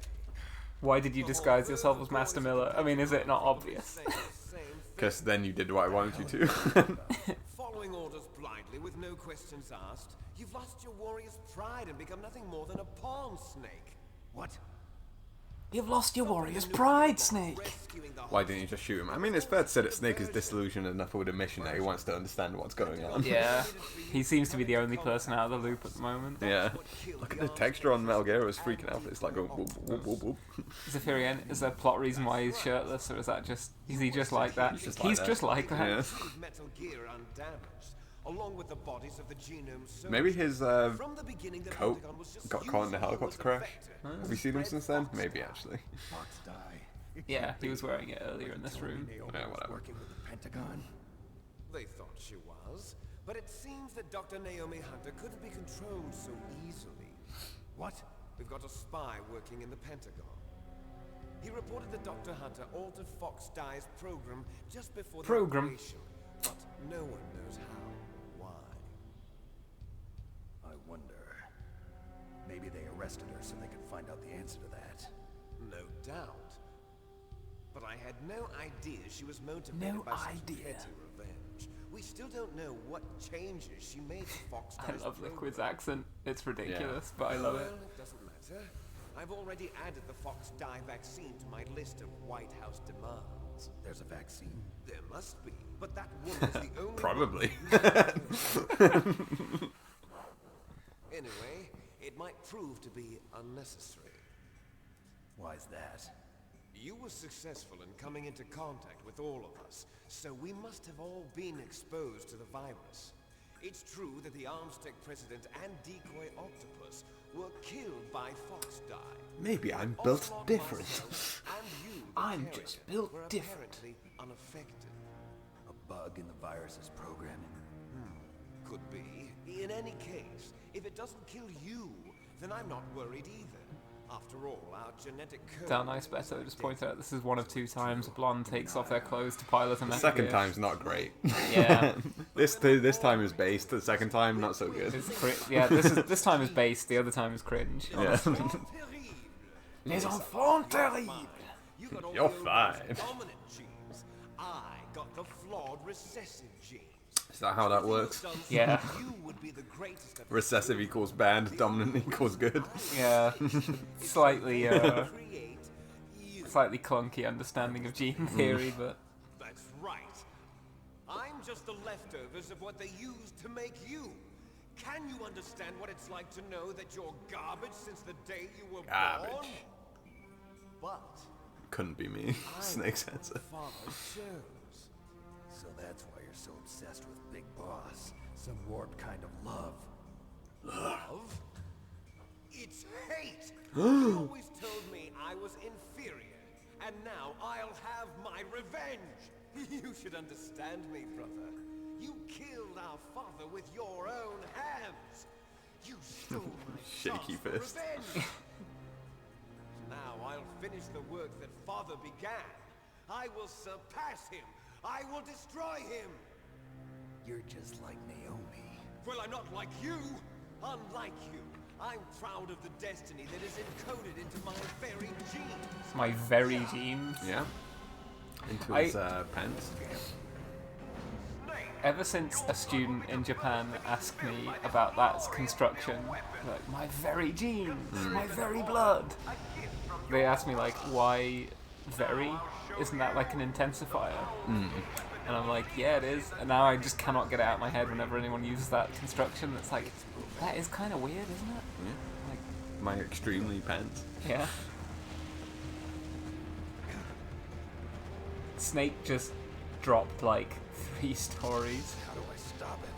Why did you disguise yourself as Master Miller? I mean, is it not obvious? Same thing. Because then you did what I wanted you to. Following orders blindly with no questions asked, you've lost your warrior's pride and become nothing more than a pawn, Snake. What? You've lost your warrior's pride, Snake. Why didn't you just shoot him? I mean, it's fair to say that Snake is disillusioned enough with a mission that he wants to understand what's going on. Yeah. He seems to be the only person out of the loop at the moment. Yeah. Look at the texture on Metal Gear. I was freaking out. It's like going whoop, whoop, whoop, whoop. Zephyrian, is there a plot reason why he's shirtless, or is that just... Is he just like that? He's just like that. Yeah. Metal Gear undamaged, along with the bodies of the genome soldiers. Maybe his From the beginning, the coat Pentagon was just got caught in the using you helicopter as a crash. vector. Have you seen him since then? Maybe, actually. Yeah, he was wearing it earlier in this room. Yeah, whatever. Working with the Pentagon. They thought she was, but it seems that Dr. Naomi Hunter couldn't be controlled so easily. What? We've got a spy working in the Pentagon. He reported that Dr. Hunter altered Fox Dye's program just before the operation, but no one knows how. Why? I wonder. Maybe they arrested her so they could find out the answer to that. No doubt. But I had no idea she was motivated by such petty revenge. We still don't know what changes she made to Fox I Dye's love program. Liquid's accent. It's ridiculous, but I love it. Well, it doesn't matter. I've already added the Fox Dye vaccine to my list of White House demands. There's a vaccine. There must be, but that woman's the only Probably. one. Anyway, it might prove to be unnecessary. Why's that? You were successful in coming into contact with all of us, so we must have all been exposed to the virus. It's true that the Armstech president and Decoy Octopus were killed by Fox Dye. Maybe I'm But built Ocelot, different. myself, and you, the I'm carrier, just built were different. apparently unaffected. A bug in the virus's programming? Could be. In any case, if it doesn't kill you, then I'm not worried either. After all, our genetic code... Down Nice Beto just pointed out this is one of 2 times a blonde takes off their clothes to pilot a The Metal second Gear. time's not great. Yeah. This time is based. The second time, not so good. Yeah, this time is based, the other time is cringe. Yeah. Les enfants terribles! You got all You're the old fine. dominant genes. I got the flawed recessive genes. Is that how that works? Yeah. You would be the greatest of Recessive equals bad, dominant equals good. Yeah. Slightly, create you. slightly clunky understanding of gene theory, but... That's right. I'm just the leftovers of what they used to make you. Can you understand what it's like to know that you're garbage since the day you were born? Garbage. But Couldn't be me. Snake's answer. Father chose. So that's why you're so obsessed with Big Boss. Some warped kind of love. Love? It's hate! You always told me I was inferior, and now I'll have my revenge! You should understand me, brother. You killed our father with your own hands! You stole my Shaky chance for fist. revenge! Now I'll finish the work that Father began, I will surpass him. I will destroy him. You're just like Naomi. Well, I'm not like you. Unlike you. I'm proud of the destiny that is encoded into my very genes. My very genes. Yeah. Into his pants. Ever since a student in Japan asked me about that construction, like, my very genes, my very blood. They asked me, like, why very? Isn't that like an intensifier? And I'm like, yeah, it is. And now I just cannot get it out of my head whenever anyone uses that construction. It's like, that is kind of weird, isn't it? Yeah. Like, My extremely pants. yeah. Snake just dropped like 3 stories. How do I stop it?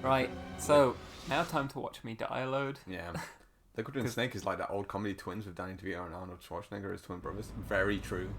Right, so now time to watch me die load. Yeah. Liquid and Snake is like that old comedy Twins with Danny DeVito and Arnold Schwarzenegger as twin brothers. Very true.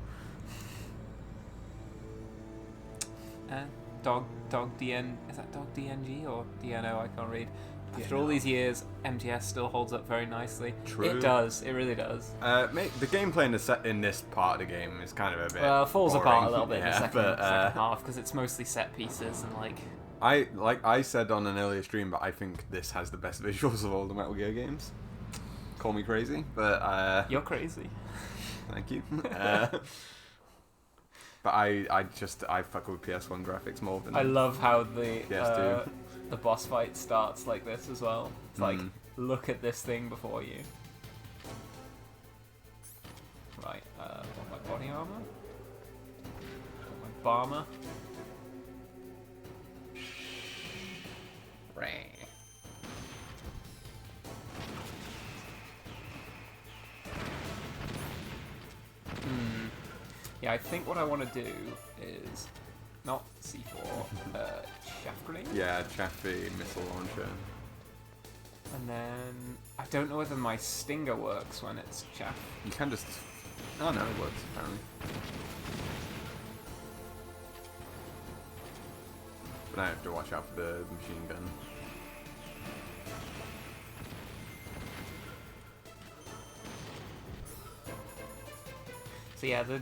Dog DN, is that Dog DNG or DNO? I can't read. After all these years, MGS still holds up very nicely. True. It does, it really does. The gameplay in this part of the game is kind of a bit Well, it falls boring. apart a little bit in Yeah, the second but, half because it's mostly set pieces and like... I said on an earlier stream, but I think this has the best visuals of all the Metal Gear games. Call me crazy, but You're crazy. thank you. But I fuck with PS1 graphics more than I love how the PS2. the boss fight starts like this as well. It's like, look at this thing before you. Right, want my body armor? Want my bomber? Ray. Yeah, I think what I want to do is not C4, chaff grenade. Yeah, Chaffee missile launcher. And then I don't know whether my stinger works when it's chaff. You can just. Oh no, it works apparently. But I have to watch out for the machine gun. So yeah, the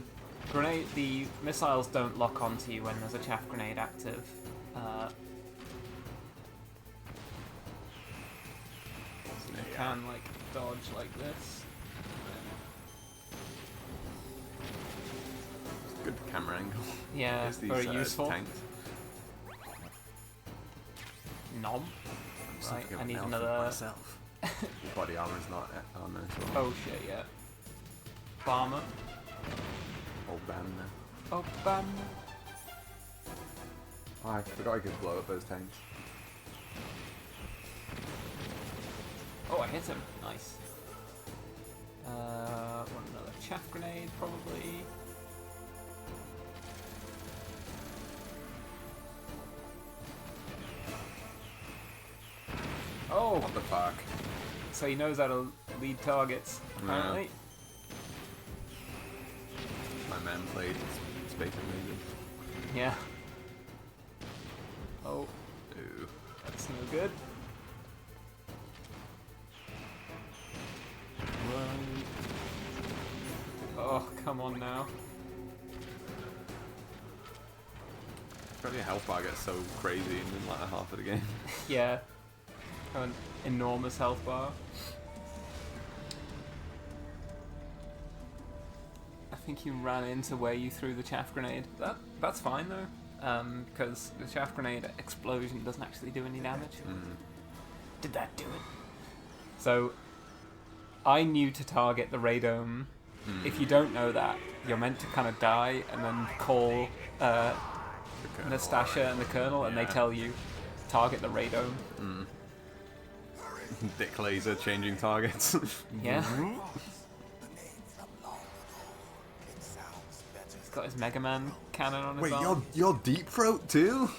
missiles don't lock onto you when there's a chaff grenade active. So you can like dodge like this. Good camera angle. Yeah, There's these, very useful. Tanks. Nom. Right, Something I need else another. myself. Your body armor's not on there as well. Oh shit, yeah. Bomber. Old band there. Oh, bam. Oh, I forgot I could blow up those tanks. Oh, I hit him. Nice. Want another chaff grenade, probably. Oh! What the fuck? So he knows how to lead targets, apparently. My man played Space Invaders. Yeah. Oh, Ooh. that's no good. Right. Oh, come on now. Probably your health bar gets so crazy in like half of the game. Yeah. An enormous health bar. I think you ran into where you threw the chaff grenade. That's fine though, because the chaff grenade explosion doesn't actually do any damage. Did that do it? So, I knew to target the radome. If you don't know that, you're meant to kind of die and then call Nastasha and the Colonel, and they tell you target the radome. Dick laser changing targets. Yeah. He's got his Mega Man cannon on his Wait, arm. you're Deep Throat too?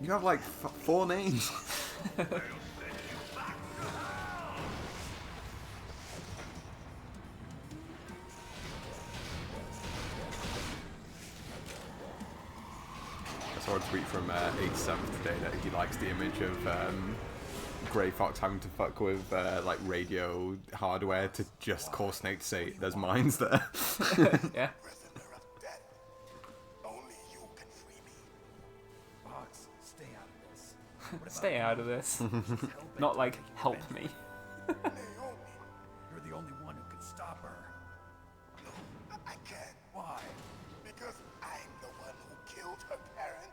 You have like 4 names. I saw a tweet from 87 today that he likes the image of Grey Fox having to fuck with like radio hardware to just cause Snake to say there's mines there. Yeah. Prisoner of death. Only you can free me. Fox, stay out of this. Stay out of this. Not like help me. Naomi, you're the only one who can stop her. No, I can't. Why? Because I'm the one who killed her parents.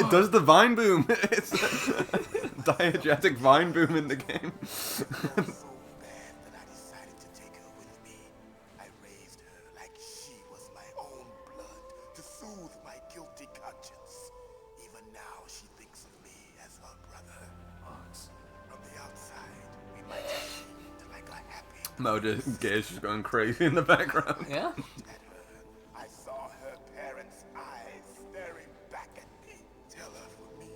It does the vine boom. It's a diegetic vine boom in the game. So bad that I decided to take her with me. I raised her like she was my own blood to soothe my guilty conscience. Even now, she thinks of me as her brother. Fox, from the outside, we might have seemed like a happy. Motor Gears just going crazy in the background. Yeah. At her, I saw her parents' eyes staring back at me. Tell her for me.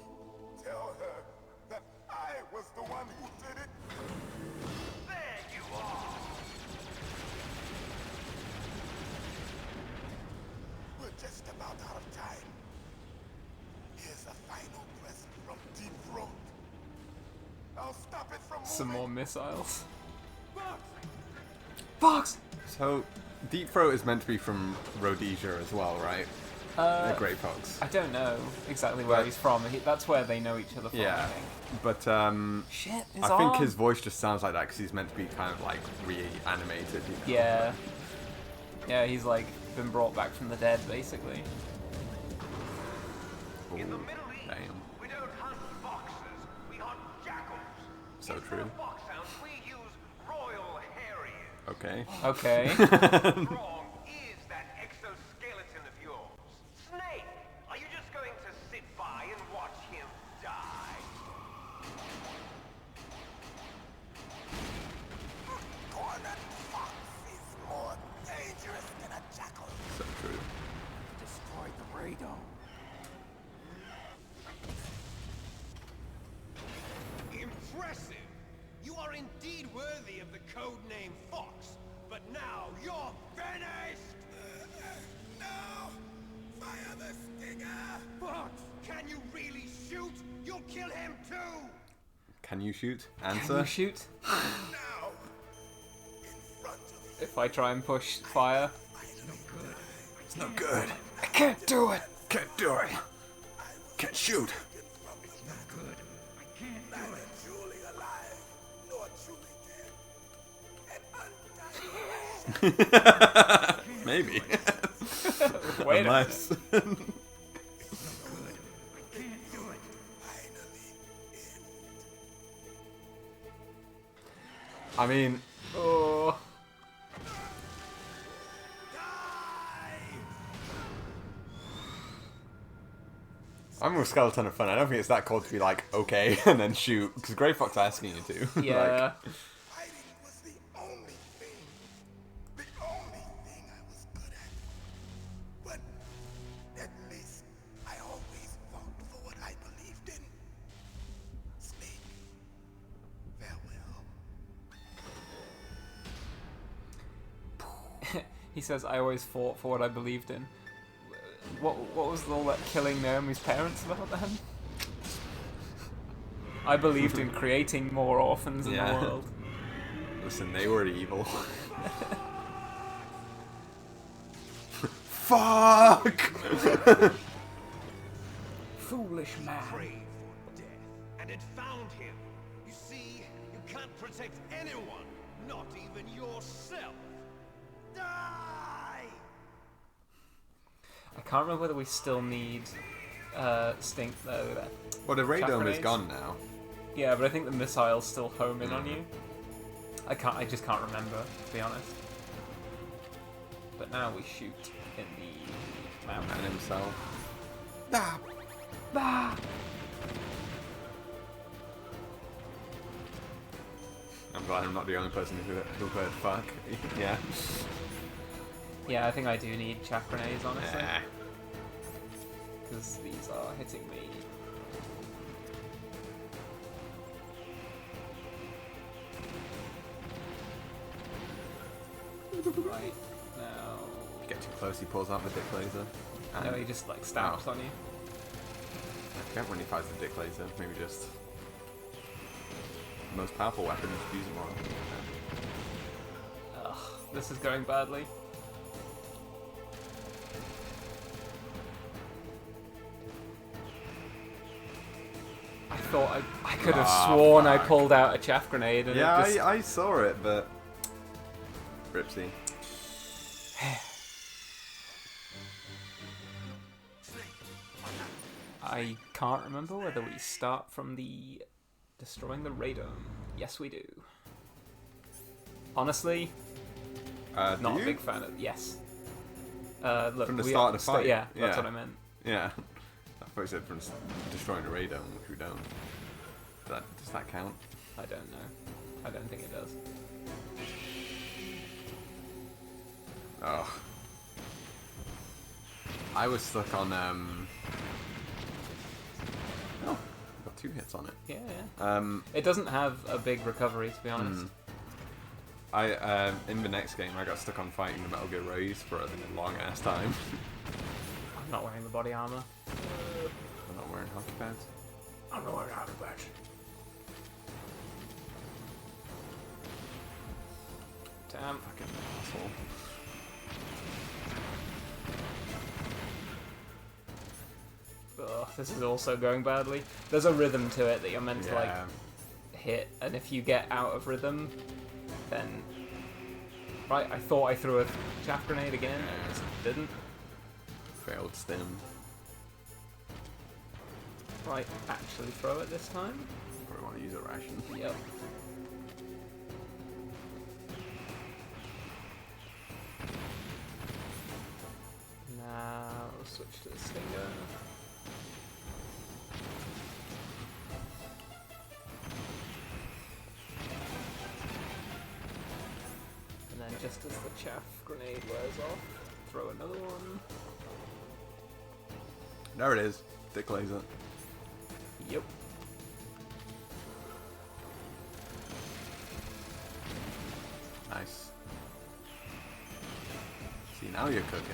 Tell her that I was the one who did it. There you are. We're just about out of time. Here's a final present from Deep Throat. I'll stop it from Some more moving. missiles. Fox! Fox! So, Deep Throat is meant to be from Rhodesia as well, right? The Grey Fox. I don't know exactly where he's from. That's where they know each other from, I Yeah, think. but Shit, his I think arm. his voice just sounds like that because he's meant to be kind of like reanimated. You know? Yeah. Yeah, he's like been brought back from the dead, basically. Ooh, In the Middle East, damn. we don't hunt foxes, we hunt jackals. So Instead true. of foxhounds, we use royal harriers. Okay. Okay. Wrong is that exoskeleton of yours. Snake, are you just going to sit by and watch him die? Cornered fox is more dangerous than a jackal. So true. Destroyed the radome. Impressive! You are indeed worthy of the code name Fox, but now you're finished! No! Fire the stinger! Fox, can you really shoot? You'll kill him too! Can you shoot? Can Answer. you shoot? Now! In front of you. If I try and push fire. It's no good. I can't do it! Can't do it. Can't shoot. Neither truly alive, nor truly dead. And undying. Maybe. Wait a Unless. I mean, Oh. I'm with Skeleton of Fun. I don't think it's that cool to be like, okay, and then shoot, because Grey Fox asking you to. Yeah. Fighting was the only thing I was good at. But at least I always fought for what I believed in. Snake, farewell. He says, I always fought for what I believed in. What was all that killing Naomi's parents about then? I believed in creating more orphans in Yeah. the world. Listen, they were evil. Fuck! Foolish man. Prayed for death, and it found him. You see, you can't protect anyone, not even yourself. Die! I can't remember whether we still need Stink though. Well, the radome is Grenades? gone now. Yeah, but I think the missiles still home in on you. I just can't remember, to be honest. But now we shoot in the mountain. And himself. Ah! I'm glad I'm not the only person who heard fuck. Yeah. Yeah, I think I do need chaff grenades, honestly. Nah. Because these are hitting me. Right, now... If you get too close, he pulls out the dick laser. And No, he just like stamps on you. I forget when he fires the dick laser. Maybe just most powerful weapon, just use them all. Ugh, this is going badly. I thought I could have sworn I pulled out a chaff grenade and Yeah, it just... I saw it, but Ripsy. I can't remember whether we start from the destroying the radome. Yes, we do. Honestly, not a big fan of. Yes. Look, From the start of the fight. Yeah, that's what I meant. Yeah. I thought you said from destroying the radome, which we don't. Does that count? I don't know. I don't think it does. Oh. I was stuck on oh, got 2 hits on it. Yeah. It doesn't have a big recovery, to be honest. I in the next game I got stuck on fighting the Metal Gear Rays for a long ass time. I'm not wearing the body armor. I'm not wearing hockey pads. I'm not wearing hockey pads. Damn. Fucking asshole. Ugh, this is also going badly. There's a rhythm to it that you're meant to like Yeah. hit, and if you get out of rhythm, then right. I thought I threw a chaff grenade again, and it just didn't. Failed stim. Right, actually throw it this time. Probably want to use a ration. Yep. Now switch to the stinger. And then just as the chaff grenade wears off, throw another one. There it is. Dick laser. Yep. Nice. See, now you're cooking.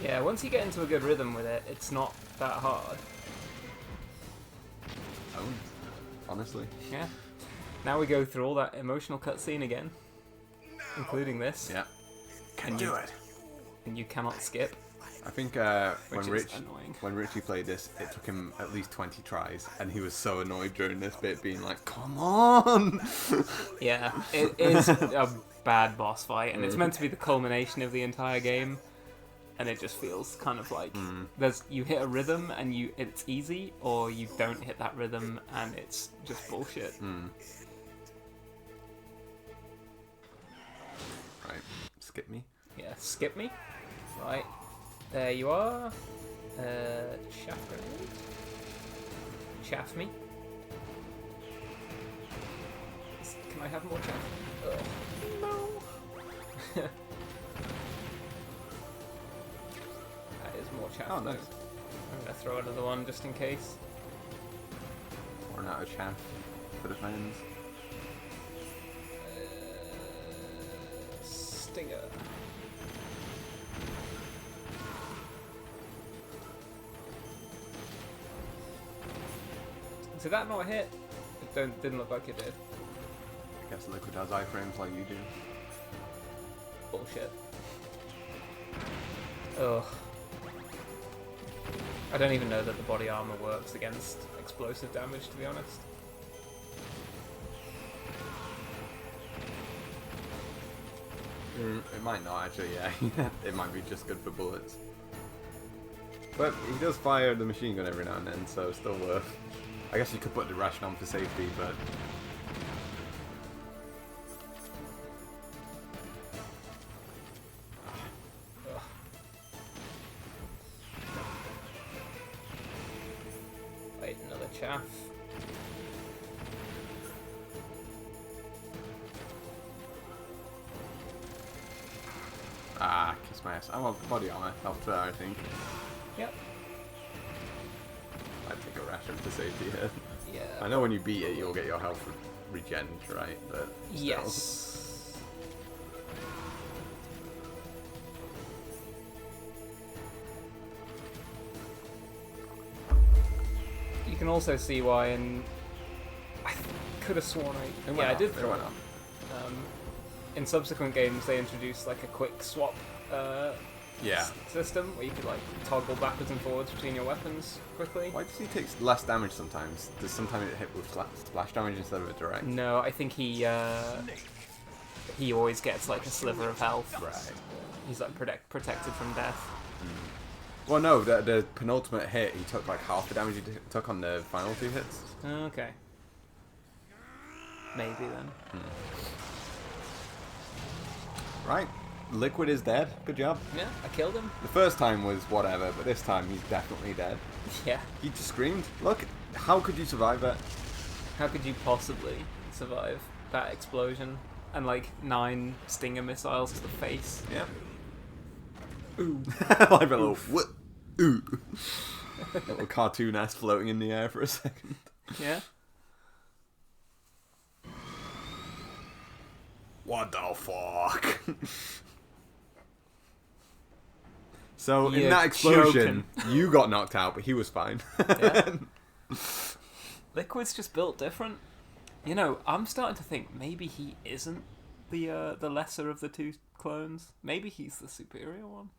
Yeah, once you get into a good rhythm with it, it's not that hard. Oh, honestly. Yeah. Now we go through all that emotional cutscene again, including this. Yeah. Can do it. And you cannot skip. I think Which is annoying. when Richie played this, it took him at least 20 tries, and he was so annoyed during this bit, being like, "Come on!" Yeah, it is a bad boss fight, and it's meant to be the culmination of the entire game, and it just feels kind of like you hit a rhythm and it's easy, or you don't hit that rhythm and it's just bullshit. Right, skip me. Yeah, skip me. Right. There you are. Chaff grenade. Chaff me. Can I have more chaff? Ugh. No. That is more chaff. Oh, nice. I'm gonna throw another one just in case. Pouring out a chaff for the fans. Stinger. Did that not hit? It didn't look like it did. I guess Liquid has iframes like you do. Bullshit. Ugh. I don't even know that the body armor works against explosive damage, to be honest. It might not actually, yeah. It might be just good for bullets. But he does fire the machine gun every now and then, so it's still worth. I guess you could put the ration on for safety, but Wait, another chaff. kiss my ass. I want body armor. Helped there, I think. Yep. I'd take a ration for safety here. Yeah. I know when you beat it, you'll get your health regen, right? But still. Yes. You can also see why in... could have sworn It I went did up, it throw went it. up. In subsequent games, they introduced like a quick swap Yeah. system where you could like toggle backwards and forwards between your weapons quickly. Why does he take less damage sometimes? Does sometimes it hit with splash damage instead of a direct? No, I think he always gets like a sliver of health. Right. He's like protected from death. Well, no, the penultimate hit, he took like half the damage he took on the final 2 hits. Okay. Maybe then. Right. Liquid is dead. Good job. Yeah, I killed him. The first time was whatever, but this time he's definitely dead. Yeah. He just screamed. Look, how could you survive that? How could you possibly survive that explosion and like 9 Stinger missiles to the face? Yeah. Ooh. Like a little what? Ooh. Little cartoon ass floating in the air for a second. Yeah. What the fuck? So in You're that explosion, you got knocked out, but he was fine. Yeah. Liquid's just built different. You know, I'm starting to think maybe he isn't the lesser of the 2 clones. Maybe he's the superior one.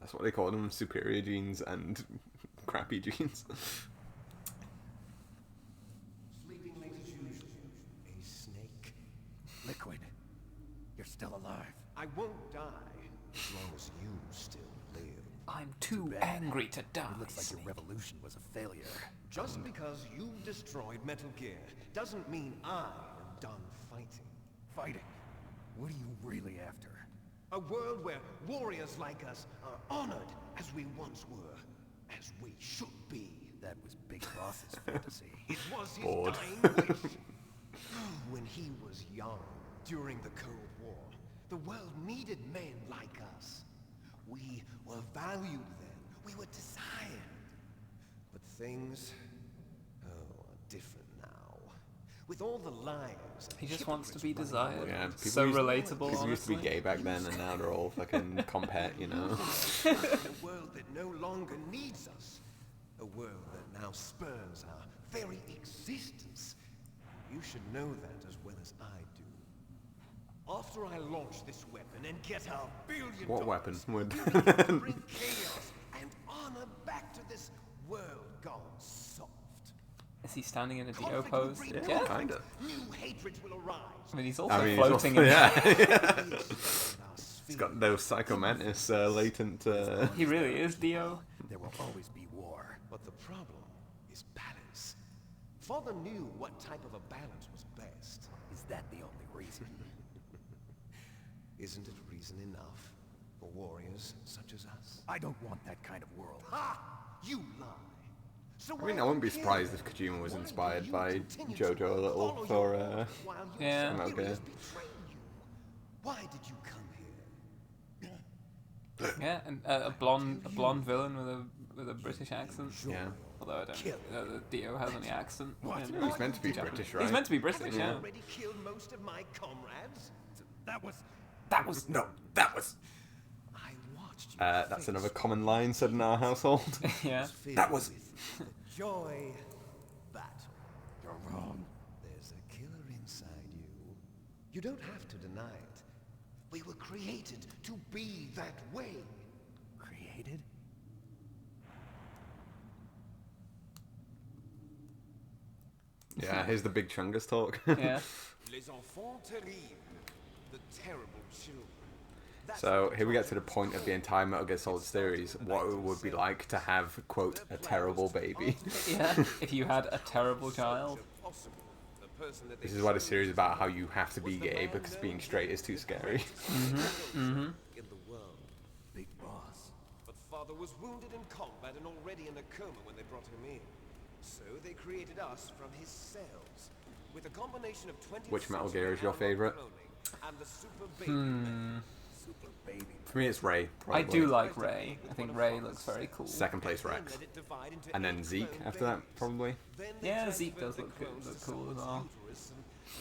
That's what they call them, superior genes and crappy genes. Sleeping late as usual. A snake. Liquid, you're still alive. I won't die as long as you still live. I'm too bad. angry to die. It looks like your revolution was a failure. Just because you destroyed Metal Gear doesn't mean I am done fighting. Fighting? What are you really after? A world where warriors like us are honored as we once were, as we should be. That was Big Boss's fantasy. It was his Bored. dying wish. When he was young, during the Cold War, the world needed men like us. We were valued then. We were desired. But things, are different now. With all the lies. and He just wants to be hypocrites running desired. the Yeah, world. So used- relatable, People used to be honestly. gay back then, and now they're all fucking compet, you know? In a world that no longer needs us. A world that now spurns our very existence. You should know that as well as I do. After I launch this weapon and get our $1 billion, What weapon would- we begin to bring chaos and honor back to this world gone soft. Is he standing in a Dio Conflict pose? will breed Yeah, conflict. kinda. New hatreds will arise. I mean, he's also I mean, floating he's in yeah. He's He's got those Psycho Mantis latent. He really is Dio. There will always be war. But the problem is balance. Father knew what type of a balance was best. Is that the only reason? Isn't it reason enough for warriors such as us? I don't want that kind of world. Ha! You lie. So I mean, I wouldn't be surprised if Kojima was inspired by JoJo a little for. Yeah. Metal Gear. Why did you come here? Yeah, and a blonde villain with a British accent. Yeah. Although I don't think that Dio has any accent. in He's meant to be Japanese. British, right? He's meant to be British, Haven't yeah. you already killed most of my comrades? That was... That was No, that was. I watched you. That's another common line said in our household. yeah. That was. the joy battle. You're wrong. There's a killer inside you. You don't have to deny it. We were created to be that way. Created? Yeah, here's the big Chungus talk. Yeah. Les enfants terribles. The terrible children. That's So what here we get the to the point of the entire Metal Gear Solid series, what it would be like to have, quote, a terrible baby. Yeah. If you had a terrible child. possible. The person that they This is why the series is about how you have to be gay because being straight is too scary. in the world. Big Boss. But father was wounded in combat and already in a coma when they brought him in. So they created us from his cells. With a combination of 20th Which Metal century Gear is your analog favourite? cloning and the super baby Super baby. For me, it's Ray. I Probably. do like Ray. I think Ray looks very cool. Second place Rex. And then Zeke after that, probably. Yeah, Zeke does look cool as well.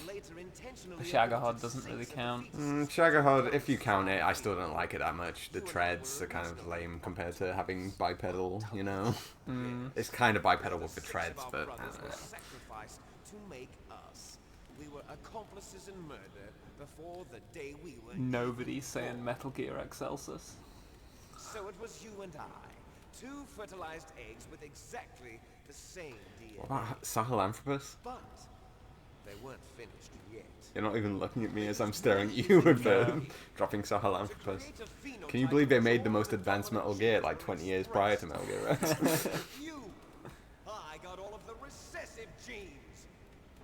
The Shagohod doesn't really count. Shagahod, if you count it, I still don't like it that much. The treads are kind of lame compared to having bipedal, you know? It's kind of bipedal with the treads, but I don't know. to make us. We were accomplices in murder before the day we were. Nobody's saying Metal Gear Excelsus. So it was you and I, two fertilized eggs with exactly the same DNA. What about Sahelanthropus? But they weren't finished yet. You're not even looking at me as I'm staring at you with dropping Sahelanthropus. Can you believe they made the most advanced Metal Gear like 20 years prior to Metal Gear Rex? You! I got all of the recessive genes!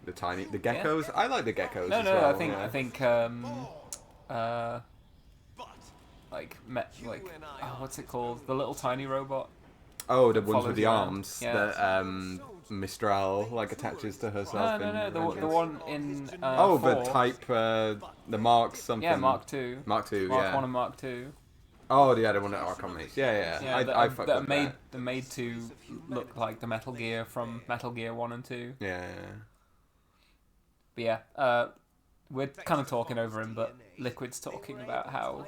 The geckos? I like the geckos No, as no, well. I think, But like, what's it called? The little tiny robot. Oh, the ones follows with the you around. arms Yeah. that Mistral like attaches to herself. No, the one in Oh, the 4. type, the Mark something. Yeah, Mark 2. Mark 2, Mark yeah. 1 and Mark 2. Oh, the other one that are combinations. Yeah. I fuck that with made that. they're made to look like the Metal Gear from Metal Gear 1 and 2. Yeah. But yeah, we're kind of talking over him, but Liquid's talking about how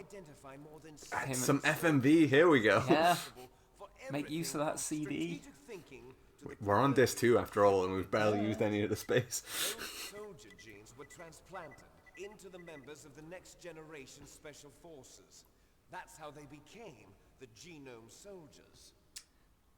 him Some FMV, here we go. yeah, make use of that CD. We're on disc 2 after all, and we've barely used any of the space. soldier genes were transplanted into the members of the next generation special forces. That's how they became the Genome Soldiers.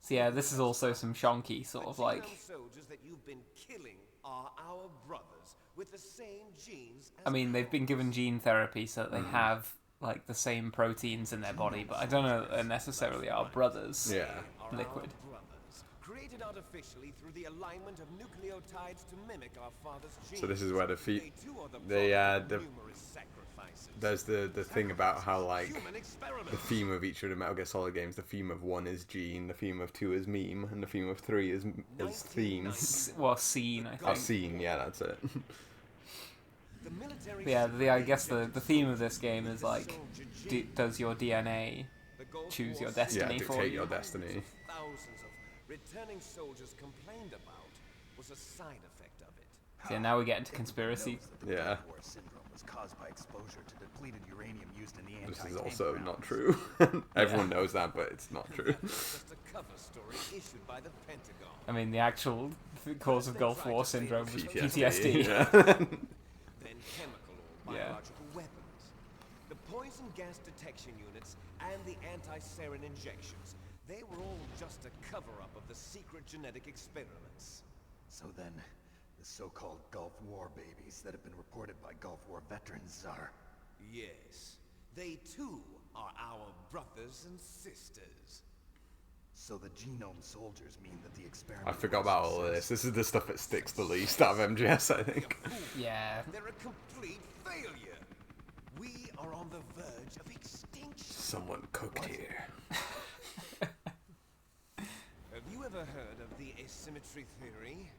So yeah, this is also some shonky sort of like. Genome soldiers that you've been killing are our brothers with the same genes as I mean, they've been given gene therapy so that they have like the same proteins in their body, but I don't know that they're necessarily our brothers. Yeah. are Liquid. our brothers, created artificially through the alignment of nucleotides to mimic our father's genes. So this is where the They too are the product of numerous sacrifices. there's the thing about how like Human experiments. the theme of each of the Metal Gear Solid games, the theme of 1 is Gene, the theme of 2 is meme, and the theme of 3 is theme. Well, scene, I Oh, think. scene, yeah, that's it. The military But yeah, I guess the theme of this game is like, does your DNA choose your Yeah, destiny for dictate you? your destiny. thousands of returning soldiers complained about was a side effect of it. So yeah, now we get into conspiracy. Yeah. War syndrome was caused by exposure to depleted uranium used in the This is anti-tank also rounds. not true. Everyone knows that, but it's not true. Just a cover story issued by the Pentagon. I mean, the actual cause of Gulf War syndrome was PTSD. Yeah. Then chemical or Yeah. biological weapons. The poison gas detection units and the anti-sarin injections, they were all just a cover-up of the secret genetic experiments. So then, the so-called Gulf War babies that have been reported by Gulf War veterans are... Yes, they too are our brothers and sisters. So the genome soldiers mean that the experiment... I forgot about all of this. This is the stuff that sticks the least out of MGS, I think. Yeah. They're a complete failure. We are on the verge of extinction. Someone cooked here. Have you ever heard of the asymmetry theory?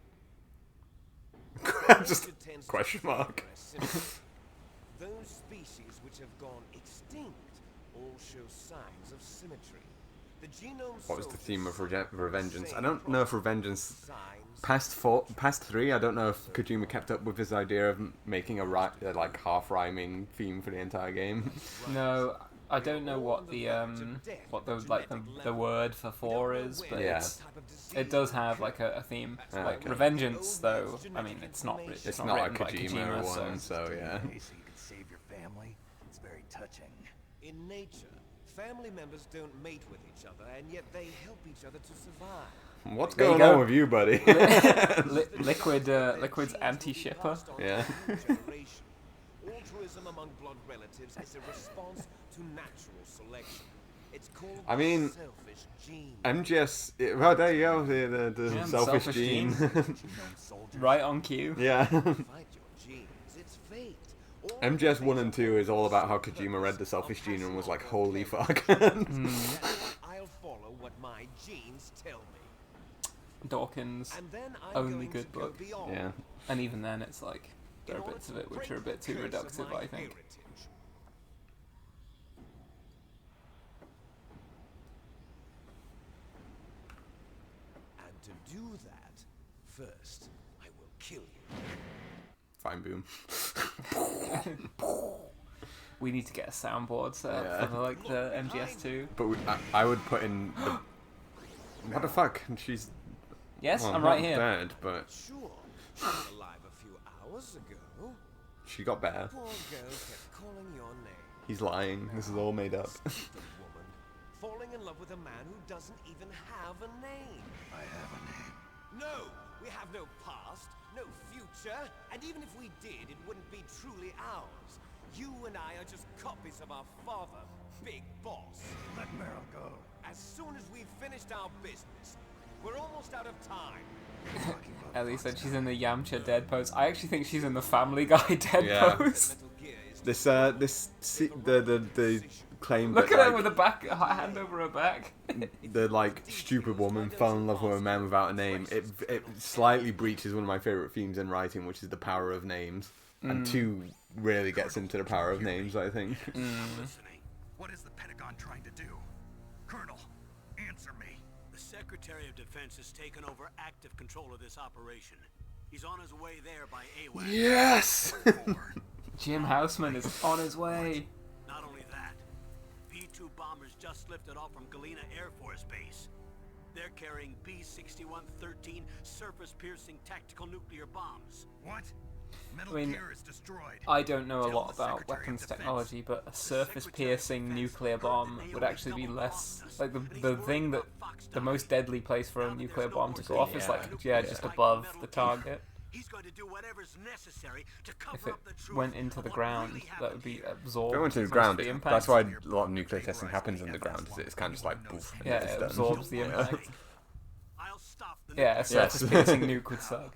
Just Nature tends to question mark. favor asymmetry. Those species which have gone extinct all show signs of symmetry. The genome What was the soldiers theme of suffer the Revengeance? I same don't know if problem. Revengeance Signs past 3. I don't know if Kojima kept up with his idea of making a like half rhyming theme for the entire game. No, I don't know what the the word for 4 is, but Yeah. it does have like a theme. Ah, Like okay. Revengeance, though. I mean, it's not It's not not a written by Kojima Kojima, one, so yeah. Hey, so you can save your family? It's very touching. in nature, family members don't mate with each other, and yet they help each other to survive. What's There you going on go. with you, buddy? Liquid's anti-shipper. Yeah. Altruism among blood relatives is a response to natural selection. It's called I mean, the selfish gene. MGS. Well, there you go. The Yeah, selfish selfish gene. Genome soldiers. Right on cue. Yeah. Fight your genes. It's fate. All MGS 1 and 2 is all about how Kojima read the selfish gene and was like, holy fuck. I'll follow what my genes tell me. Dawkins' And then I'm only going good to go book. beyond. Yeah. And even then, it's like there In are order bits of to it which break are a bit the too curse of reductive, my I think. heritage. And to do that, first, I will kill you. Fine boom. We need to get a soundboard set up Yeah. for like the MGS2. But I would put in the... What the fuck? She's... Yes, well, I'm right not here. dead, but... Sure. She was alive a few hours ago. She got better. Poor girl kept calling your name. He's lying. This is all made up. Stupid woman. Falling in love with a man who doesn't even have a name. I have a name. No, we have no past, no future, and even if we did, it wouldn't be truly ours. You and I are just copies of our father, Big Boss. Let Meryl go. As soon as we've finished our business, we're almost out of time. Ellie said she's in the Yamcha dead pose. I actually think she's in the Family Guy dead Yeah. pose. Metal Gear is The claim Look that at her like, with a hand over her back. the like stupid woman fell in love with a man without a name. It slightly breaches one of my favorite themes in writing, which is the power of names. And 2 really gets into the power of names, I think. listening. What is the Pentagon trying to do? Colonel, answer me. The Secretary of Defense has taken over active control of this operation. He's on his way there by AWAC. Yes. Jim Houseman is on his way. Not only that, B-2 bombers just lifted off from Galena Air Force Base. They're carrying B-6113 surface-piercing tactical nuclear bombs. What? Metal I mean, Gear is destroyed. I don't know a Tell lot the about Secretary of weapons Defense. technology, but a surface-piercing nuclear bomb would actually be less like the thing that the most deadly place for a nuclear bomb to go off is like just above the target. He's going to do whatever's necessary to cover If it up the truth went into of the what ground, really that would be happened absorbed. If it went to the most ground, of the impact. that's why a lot of nuclear testing happens underground. Is it's kind of just like poof, and Yeah, it's it done. absorbs the here. impact. I'll stop the Yeah, a nuclear- surface-piercing nuke would suck.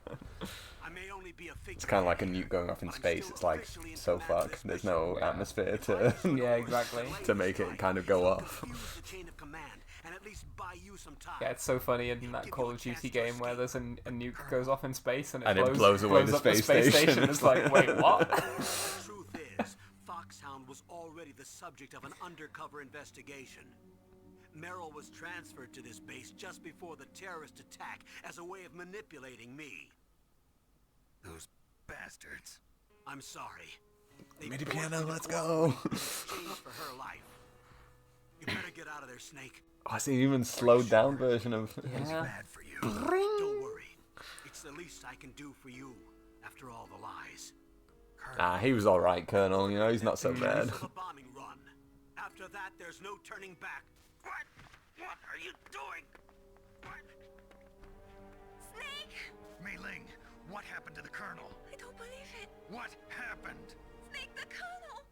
I may only be a figure. It's kind of like a nuke going off in space. It's like so fucked. There's no atmosphere to Yeah, exactly. to make it kind of go off. Confuse the chain of command and at least buy you some time. Yeah, it's so funny in that Call of Duty game where there's a nuke goes off in space and And it it blows away the up the space space station. It's like, wait, what? The truth is, Foxhound was already the subject of an undercover investigation. Merrill was transferred to this base just before the terrorist attack as a way of manipulating me. Those bastards. I'm sorry. They MIDI forced piano, me to let's cooperate go. in exchange for her life. You better get out of there, Snake. Oh, it's an even slowed down version of. Yeah. Bad for you. Don't worry. It's the least I can do for you after all the lies. Ah, he was all right, Colonel. You know, he's not so bad. The bombing run. After that, there's no turning back. What? What are you doing? What? Snake! Mei Ling, what happened to the Colonel? I don't believe it. What happened? Snake the Colonel!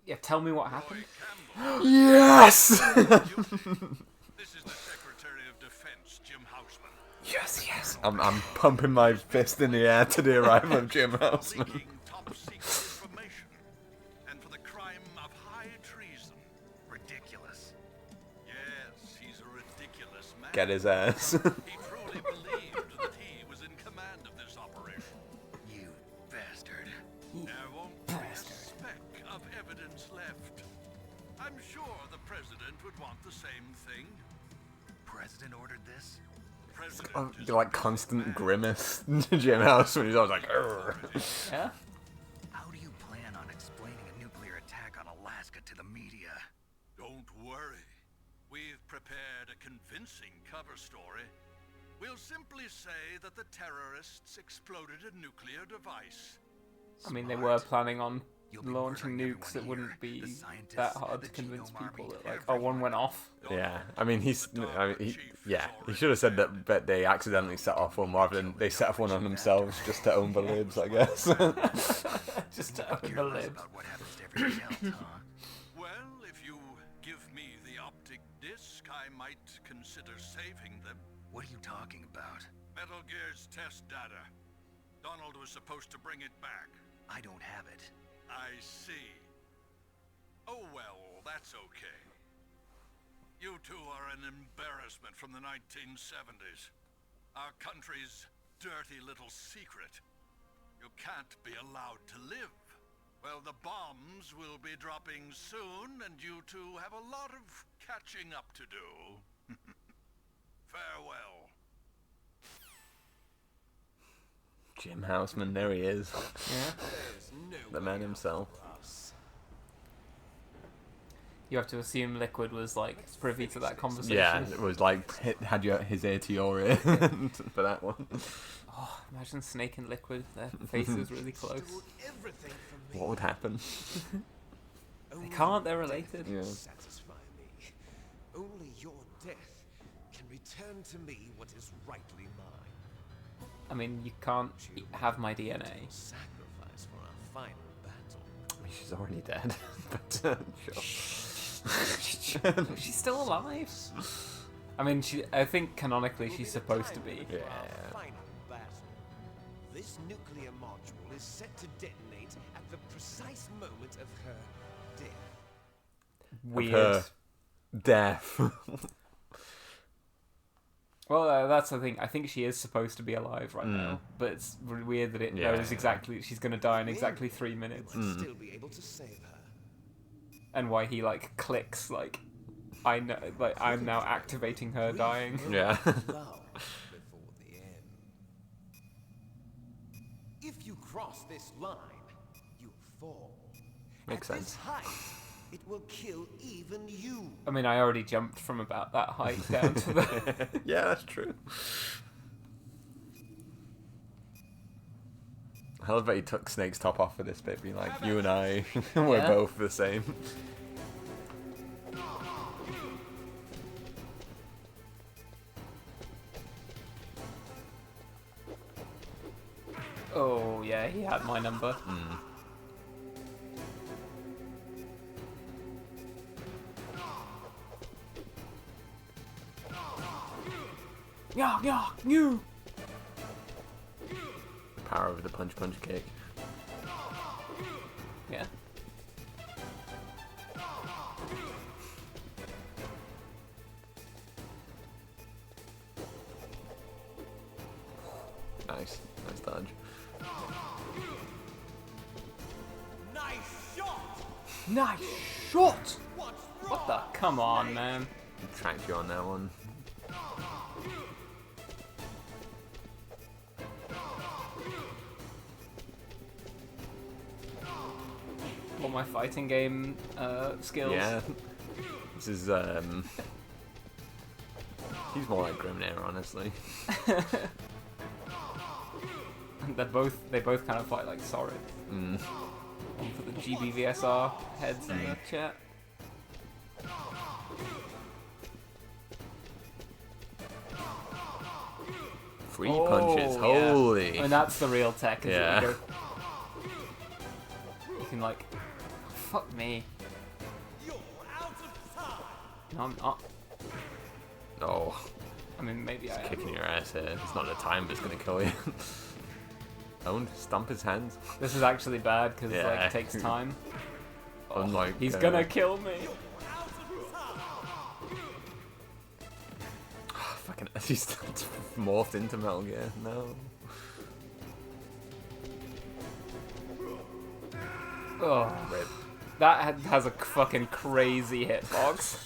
Yeah, tell me what happened. Yes. This is the Secretary of Defense, Jim Houseman. Yes. I'm pumping my fist in the air to the arrival of Jim Houseman. Leaking top secret information. And for the crime of high treason. Ridiculous. Yes, he's a ridiculous man. Get his ass. He truly believed that he was in command of this operation. You bastard. There won't be a speck of evidence left. I'm sure the President would want the same thing. President ordered this? President is Like a constant man. grimace to Jim Houseman. He's always like, "Urgh." Yeah. How do you plan on explaining a nuclear attack on Alaska to the media? Don't worry. We've prepared a convincing cover story. We'll simply say that the terrorists exploded a nuclear device. I mean, they were planning on You'll be launching murdering nukes. everyone It wouldn't here, be the scientists, that hard the to convince genome people army, that, like, oh, one went off. Yeah, I mean, he should have said that they accidentally set off one rather than they set off one on themselves just to own the libs, I guess. Just to open the Careless lid. about what happens to everything else, huh? Well, if you give me the optic disc, I might consider saving them. What are you talking about? Metal Gear's test data. Donald was supposed to bring it back. I don't have it. I see. Oh well, that's okay. You two are an embarrassment from the 1970s. Our country's dirty little secret. You can't be allowed to live. Well, the bombs will be dropping soon, and you two have a lot of catching up to do. Farewell. Jim Houseman, there he is. Yeah. There's no The man way out himself. for us. You have to assume Liquid was like privy to that conversation. Yeah, it was like had his ear to your ear for that one. Oh, imagine Snake and Liquid, their faces really close. What would happen? They can't, they're related. Yeah. Satisfy me. Only your death can return to me what is rightly mine. I mean, you can't have my DNA. Sacrifice for our final battle. She's already dead. But sure. She's still alive. I mean, I think canonically she's supposed to be. Yeah. Final battle. This nuclear module is set to detonate at the precise moment of her death. Weird. Her death. Well, that's the thing. I think she is supposed to be alive right now, but it's really weird that it knows exactly she's going to die in exactly 3 minutes. Still be able to save her. And why he like clicks like, I know, like I'm now activating her dying. Yeah. Love before the end. If you cross this line, you fall. Makes At sense. this height, it will kill even you. I mean, I already jumped from about that height down to the. Yeah, that's true. I love that he took Snake's top off for this bit, being like, you and I, we're Yeah. both the same. Oh yeah, he had my number. Yeah, yeah, you. Power of the punch kick. Yeah. Nice dodge. Nice shot. What the? Come on, man. Tracked you on that one. All my fighting game skills. Yeah. This is he's more like Grimnir, honestly. They both kind of fight like Sorin. One for the GBVSR heads in the chat. Three punches, yeah. holy. And that's the real tech, is Yeah. that you can like, fuck me. No, I'm not. Oh, I mean, maybe I am. kicking your ass here. It's not the time that's gonna kill you. Don't stomp his hands. This is actually bad because Yeah. like it takes time. Unlike He's gonna kill me. fucking he's morphed into Metal Gear. No. Oh, Rip. that has a fucking crazy hitbox.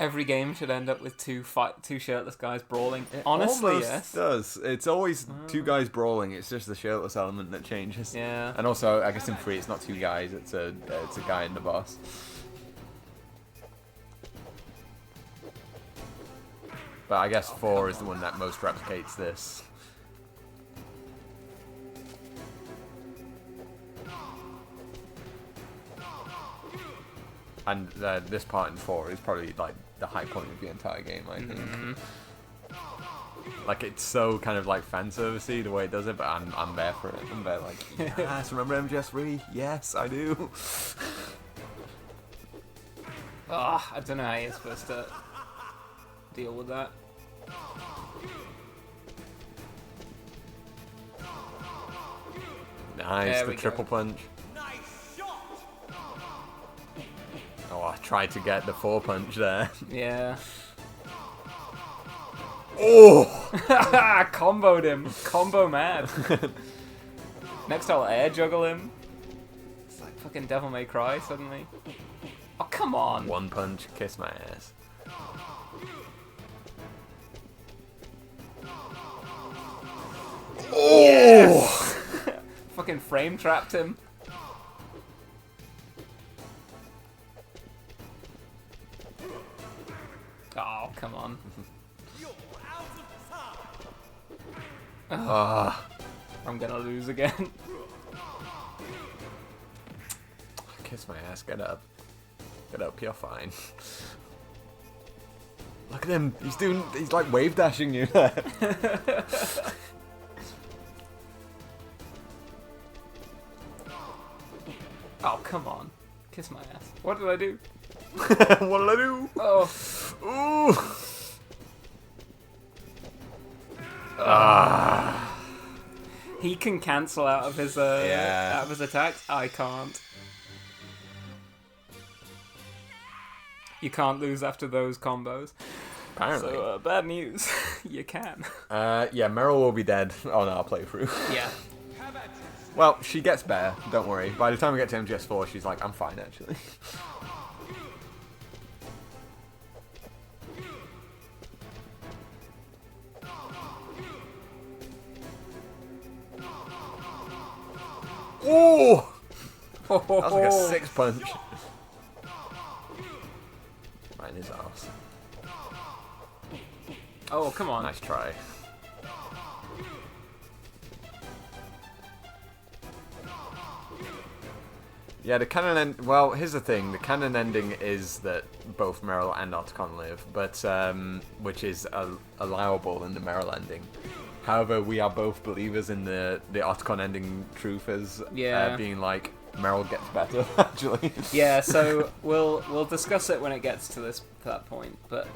Every game should end up with two shirtless guys brawling. Honestly, Almost yes. does. It's always two guys brawling. It's just the shirtless element that changes. Yeah. And also, I guess in 3 it's not two guys. It's a guy and the boss. But I guess 4 is the one that most replicates this. And this part in 4 is probably like the high point of the entire game, I think. Like it's so kind of like fan servicey the way it does it, but I'm there for it. I'm there like, yes, remember MGS3? Yes, I do. I don't know how you're supposed to deal with that. Nice, There the we triple punch. Oh, I tried to get the 4 punch there. Yeah. Oh! Comboed him. Combo mad. Next I'll air juggle him. It's like fucking Devil May Cry suddenly. Oh, come on. 1 punch, kiss my ass. Yes! Fucking frame trapped him. Oh, come on. I'm gonna lose again. Kiss my ass. Get up. Get up. You're fine. Look at him. He's like wave dashing you there. Oh, come on. Kiss my ass. What did I do? What did I do? Oh. Ooh. He can cancel out of his attacks. I can't. You can't lose after those combos. Apparently. So, bad news. You can. Yeah, Meryl will be dead on our playthrough. Yeah. Well, she gets better, don't worry. By the time we get to MGS4, she's like, I'm fine, actually. Ooh! That was like a 6-punch. Right in his ass. Oh, come on. Nice try. Yeah, the canon end. Well, here's the thing: the canon ending is that both Meryl and Otacon live, but which is allowable in the Meryl ending. However, we are both believers in the Otacon ending truth as being like Meryl gets better. Actually. Yeah, so we'll discuss it when it gets to that point. But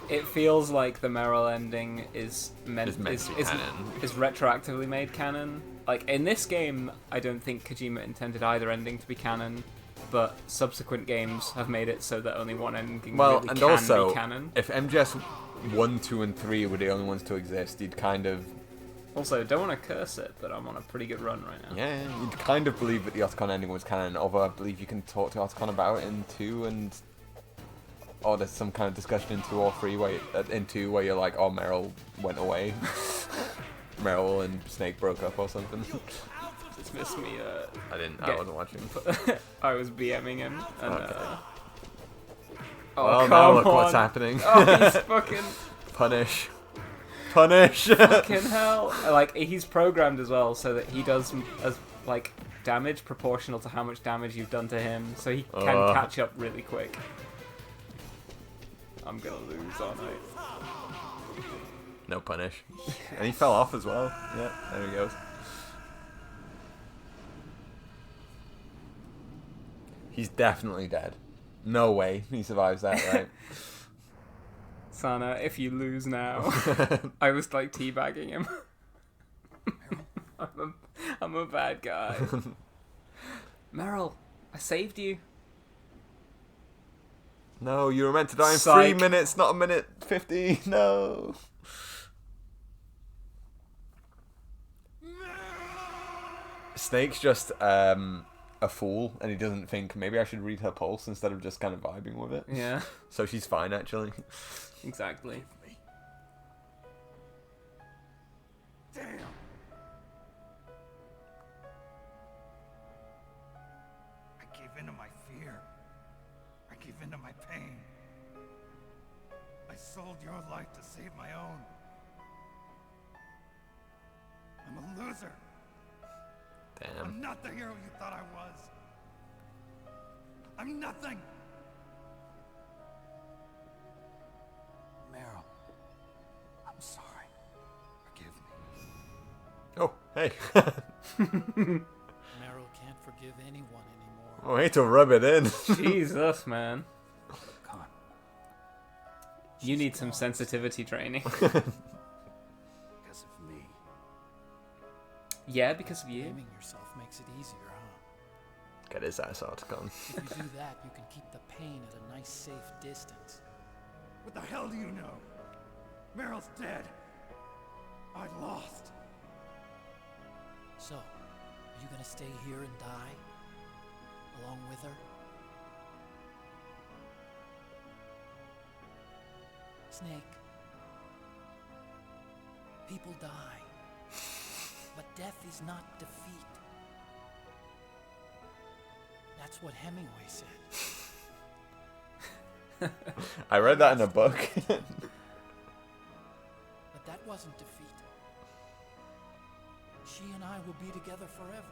it feels like the Meryl ending is retroactively made canon. Like, in this game, I don't think Kojima intended either ending to be canon, but subsequent games have made it so that only one ending really can be canon. If MGS 1, 2, and 3 were the only ones to exist, you'd kind of... Also, don't want to curse it, but I'm on a pretty good run right now. Yeah, you'd kind of believe that the Otacon ending was canon, although I believe you can talk to Otacon about it in 2, and... Or there's some kind of discussion in 2 or 3 where you're like, oh, Meryl went away. Meryl and Snake broke up or something. Dismiss me. I wasn't watching. I was BMing him. And, okay. Oh, well, now look what's happening. Oh, he's fucking... Punish. Fucking hell. Like, he's programmed as well so that he does damage proportional to how much damage you've done to him, so he can catch up really quick. I'm gonna lose, aren't I? No punish. And he fell off as well. Yeah, there he goes. He's definitely dead. No way he survives that, right? Sana, if you lose now... I was like teabagging him. I'm a bad guy. Meryl, I saved you. No, you were meant to die in Psych. 3 minutes, not a minute 50. No. Snake's just a fool, and he doesn't think maybe I should read her pulse instead of just kind of vibing with it. Yeah. So she's fine, actually. Exactly. Damn. I gave in to my fear. I gave in to my pain. I sold your life to save my own. I'm a loser. Damn. I'm not the hero you thought I was. I'm nothing. Meryl, I'm sorry. Forgive me. Oh, hey. Meryl can't forgive anyone anymore. Oh, I hate to rub it in. Jesus, man. Come on. You need some sensitivity training. Because of me. Yeah, because of you. Blaming yourself makes it easier, huh? Get his ass out, Con. If you do that, you can keep the pain at a nice, safe distance. What the hell do you know? Meryl's dead. I lost. So, are you gonna stay here and die? Along with her? Snake. People die. But death is not defeat. That's what Hemingway said. I read that in a book. But that wasn't defeat. She and I will be together forever.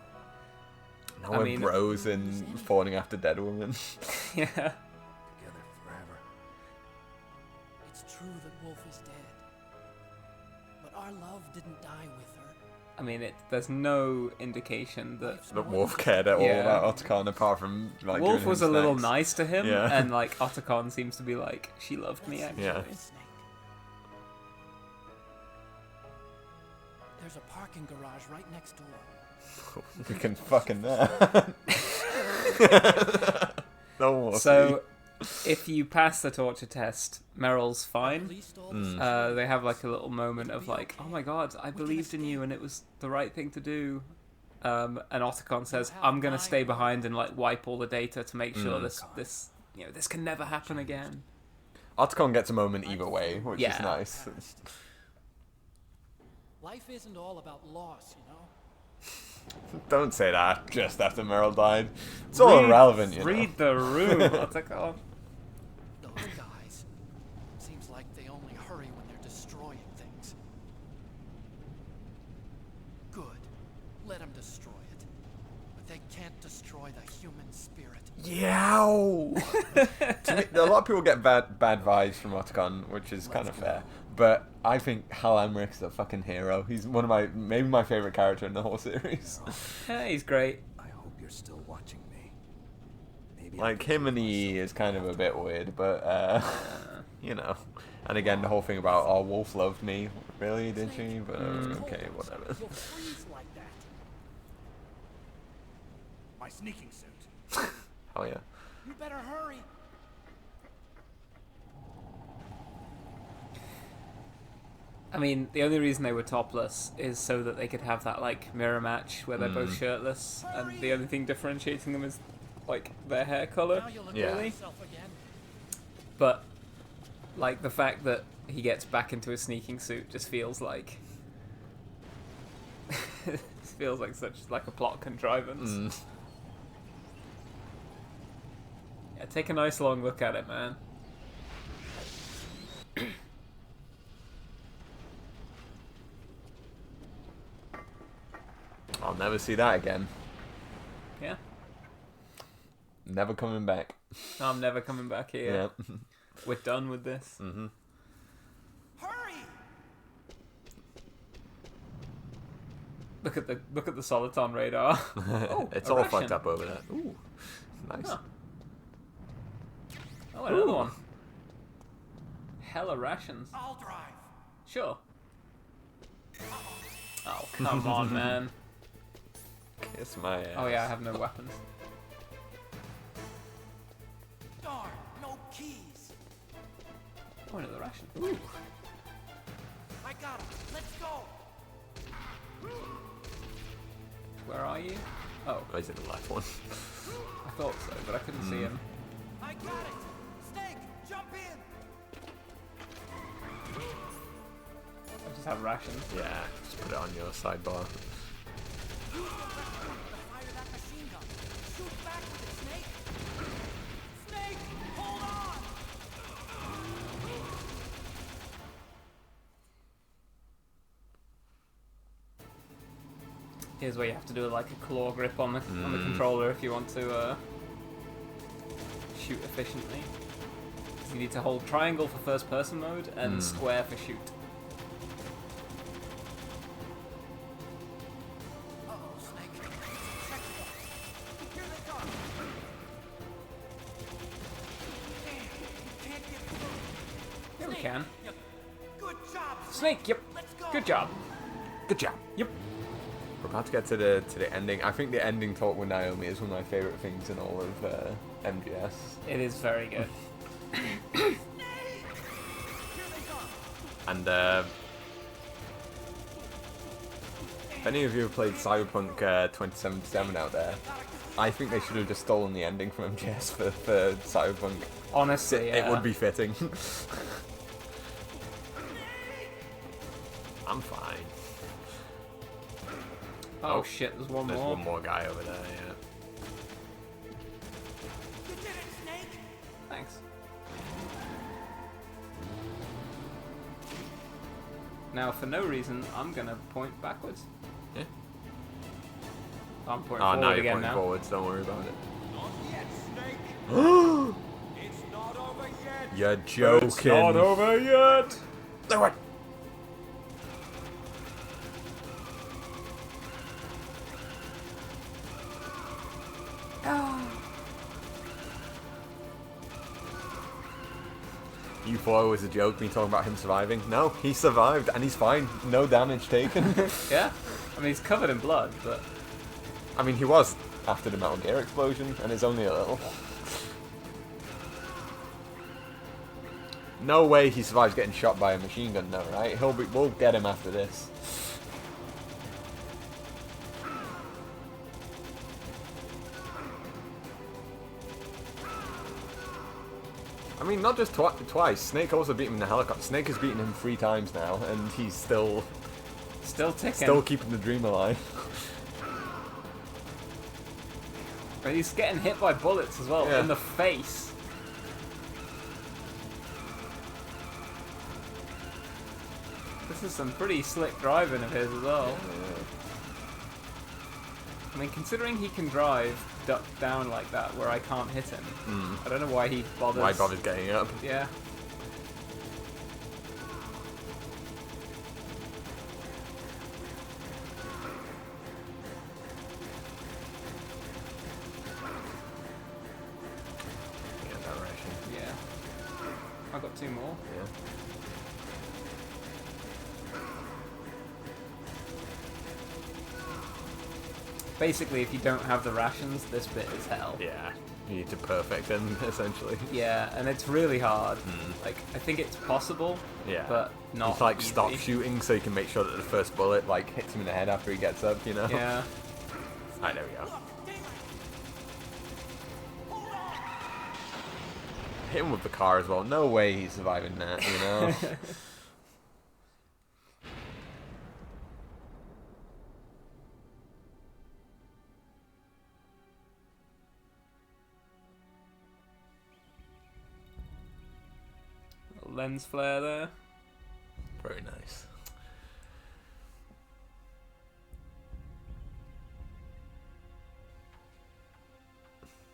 Now we're bros and fawning after dead women. Yeah. Together forever. It's true that Wolf is dead. But our love didn't die with her. I mean, there's no indication that That Wolf cared at all about Otacon apart from like Wolf giving was him a little snacks. nice to him, Yeah. and like Otacon seems to be like, she loved me actually. Yeah. There's a parking garage right next door. We can fucking there. No more. So, if you pass the torture test, Meryl's fine. They have like a little moment of like, oh my god, I believed in you and it was the right thing to do. And Otacon says, I'm gonna stay behind and like wipe all the data to make sure this can never happen again. Otacon gets a moment either way, which is Yeah. nice. Life isn't all about loss, you know? Don't say that just after Meryl died. It's all irrelevant, you know. Read the room, Otacon. The other guys, seems like they only hurry when they're destroying things. Good. Let them destroy it. But they can't destroy the human spirit. Yow! To me, a lot of people get bad vibes from Otacon, which is kind of fair. But I think Hal Emrich's a fucking hero. He's one of maybe my favorite character in the whole series. Yeah, he's great. I hope you're still watching me. Maybe Like him and E is kind of a bit weird, but you know. And again, the whole thing about Wolf loved me. Really, did she? But okay, whatever. You'll freeze like that. My sneaking suit. Oh yeah. You better hurry. I mean, the only reason they were topless is so that they could have that like mirror match where they're both shirtless, and the only thing differentiating them is like their hair color. Now you'll look Yeah. at yourself again. But like the fact that he gets back into his sneaking suit just feels like feels like such like a plot contrivance. Yeah, take a nice long look at it, man. I'll never see that again. Yeah. Never coming back. I'm never coming back here. Yeah. We're done with this. Mm-hmm. Hurry! Look at the Soliton radar. Oh, It's a all ration. fucked up over there. Ooh, nice. Huh. Oh, another one. Hella rations. I'll drive. Sure. Oh, come on, man. Kiss my ass. Oh yeah, I have no weapons. Darn, no keys. Oh, another ration. Ooh. I got him. Let's go. Where are you? Oh, Oh, he's in the left one. I thought so, but I couldn't see him. I got it. Snake, jump in. I just have rations. Yeah, just put it on your sidebar. Fire that machine gun. Shoot back with it, Snake. Snake, hold on. Here's where you have to do like a claw grip on the controller if you want to shoot efficiently. You need to hold triangle for first person mode and square for shoot. Uh-oh, Snake. Check it out. Here they come. Damn, you can't get through. Here we can. Good job, Snake, yep. Let's go. Good job. Good job. Yep. We're about to get to the ending. I think the ending talk with Naomi is one of my favorite things in all of MGS. It is very good. And if any of you have played Cyberpunk 2077 out there, I think they should have just stolen the ending from MGS for Cyberpunk. Honestly, It would be fitting. I'm fine. Oh shit, there's one There's more. one more guy over there, yeah. You did it, Snake! Thanks. Now, for no reason, I'm gonna point backwards. Yeah. I'm pointing Oh, forward now you're again pointing now. forwards, don't worry about it. Not yet, Snake. It's not over yet. You're joking. It's not over yet! Do it! You thought it was a joke, me talking about him surviving? No, he survived, and he's fine. No damage taken. Yeah? I mean, he's covered in blood, but... I mean, he was after the Metal Gear explosion, and it's only a little. No way he survives getting shot by a machine gun, though, right? We'll get him after this. I mean, not just twice. Snake also beat him in the helicopter. Snake has beaten him 3 times now, and he's still ticking. Still keeping the dream alive. But he's getting hit by bullets as well, Yeah. in the face. This is some pretty slick driving of his as well. I mean, considering he can drive duck down like that where I can't hit him, I don't know why he bothers. Why bothers getting up? Yeah. Yeah, that ration. Yeah. I got 2 more. Yeah. Basically, if you don't have the rations, this bit is hell. Yeah. You need to perfect him, essentially. Yeah, and it's really hard. Like, I think it's possible, Yeah. but not He's like easy. stop shooting so you can make sure that the first bullet like hits him in the head after he gets up, you know? Yeah. Alright, there we go. Hit him with the car as well. No way he's surviving that, you know? Lens flare there. Very nice.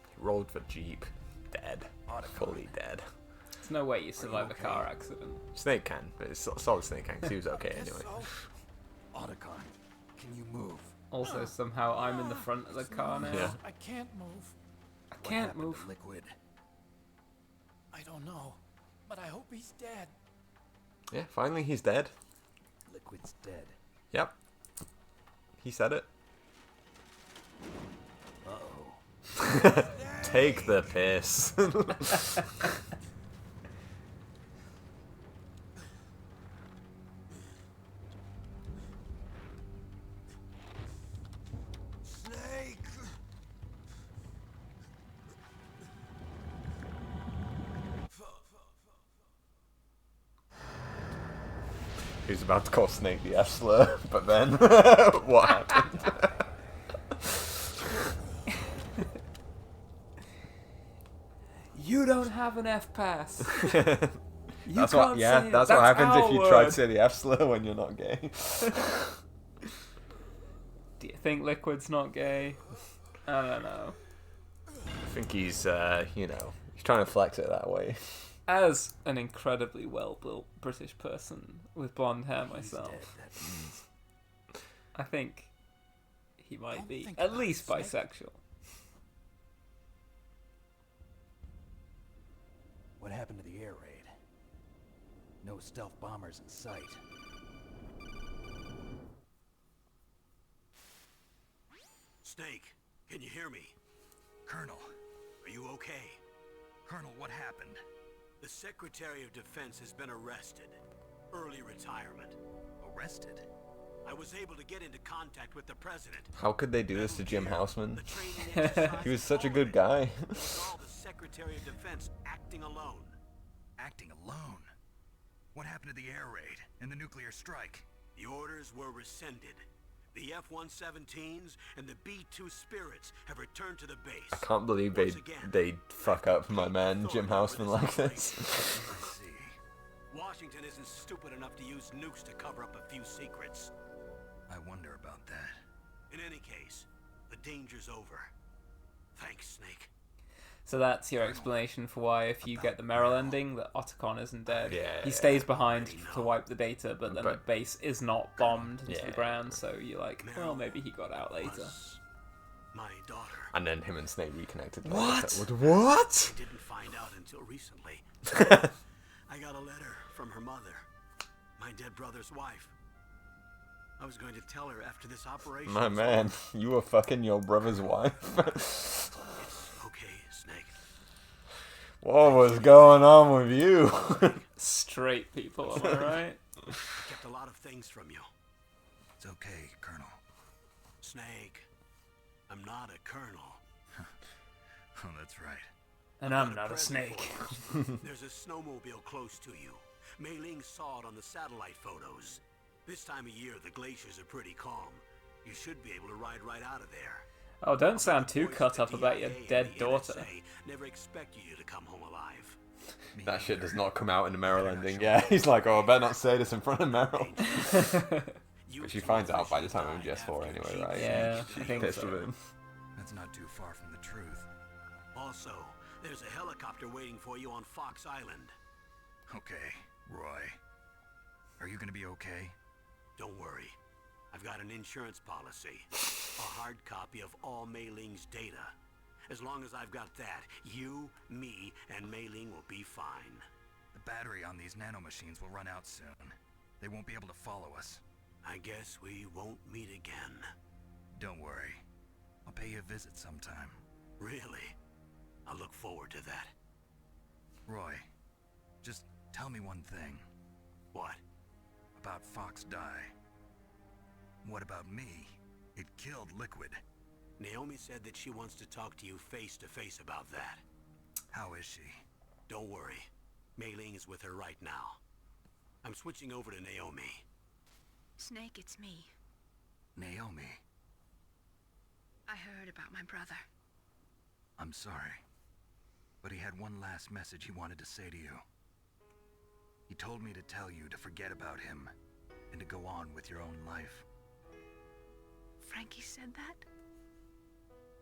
He rolled for Jeep. Dead. Fully dead. There's no way you survive a car accident. Snake can, but it's Solid Snake can, 'cause he was okay anyway. Otacon, can you move? Also, somehow I'm in the front of the car now. Yeah. I can't move. I can't move. Liquid. I don't know, but I hope he's dead. Yeah, finally he's dead. Liquid's dead. Yep. He said it. Uh-oh. Take the piss. Snake! He was about to call Snake the F-slur, but then what happened? You don't have an F pass. That's what. Yeah, that's what happens if you try to say the F-slur when you're not gay. Do you think Liquid's not gay? I don't know. I think he's, you know, he's trying to flex it that way. As an incredibly well-built British person with blonde hair myself, I think he might be at least bisexual. What happened to the air raid? No stealth bombers in sight. Snake, can you hear me? Colonel. Are you okay? Colonel, what happened? The Secretary of Defense has been arrested. Early retirement. Arrested? I was able to get into contact with the president. How could they do this to Jim Houseman? The training exercise He was such a all good of it guy. was all the Secretary of Defense acting alone. Acting alone? What happened to the air raid and the nuclear strike? The orders were rescinded. The F-117s and the B-2 Spirits have returned to the base. I can't believe they fuck up my man Jim Houseman like this. Washington isn't stupid enough to use nukes to cover up a few secrets. I wonder about that. In any case, the danger's over. Thanks, Snake. So that's your explanation for why, if you get the Merrill ending, that Otacon isn't dead. Yeah. He stays behind to wipe the data, but then the base is not bombed into the ground, so you're like, well, maybe he got out later. My daughter. And then him and Snake reconnected. What? What? I didn't find out until recently. I got a letter from her mother, my dead brother's wife. I was going to tell her after this operation. My man, you were fucking your brother's wife. It's okay, Snake. What was going on with you? Straight people, am I right? I kept a lot of things from you. It's okay, Colonel. Snake, I'm not a colonel. Oh, that's right. And I'm not a snake. There's a snowmobile close to you. Mei Ling saw it on the satellite photos. This time of year, the glaciers are pretty calm. You should be able to ride right out of there. Oh, don't sound too cut up about your dead daughter. Never expected you to come home alive. That shit does not come out in the Merrill ending. Yeah, he's like, oh, I better not say this in front of Merrill. But she finds out by the time of GS4 anyway, right? Yeah, I think pissed so. with him. That's not too far from the truth. Also, there's a helicopter waiting for you on Fox Island. Okay, Roy. Are you gonna be okay? Don't worry. I've got an insurance policy. A hard copy of all Mei Ling's data. As long as I've got that, you, me, and Mei Ling will be fine. The battery on these nanomachines will run out soon. They won't be able to follow us. I guess we won't meet again. Don't worry. I'll pay you a visit sometime. Really? I'll look forward to that. Roy, just tell me one thing. What? About Fox Die. What about me? It killed Liquid. Naomi said that she wants to talk to you face to face about that. How is she? Don't worry. Mei Ling is with her right now. I'm switching over to Naomi. Snake, it's me. Naomi. I heard about my brother. I'm sorry. But he had one last message he wanted to say to you. He told me to tell you to forget about him and to go on with your own life. Frankie said that?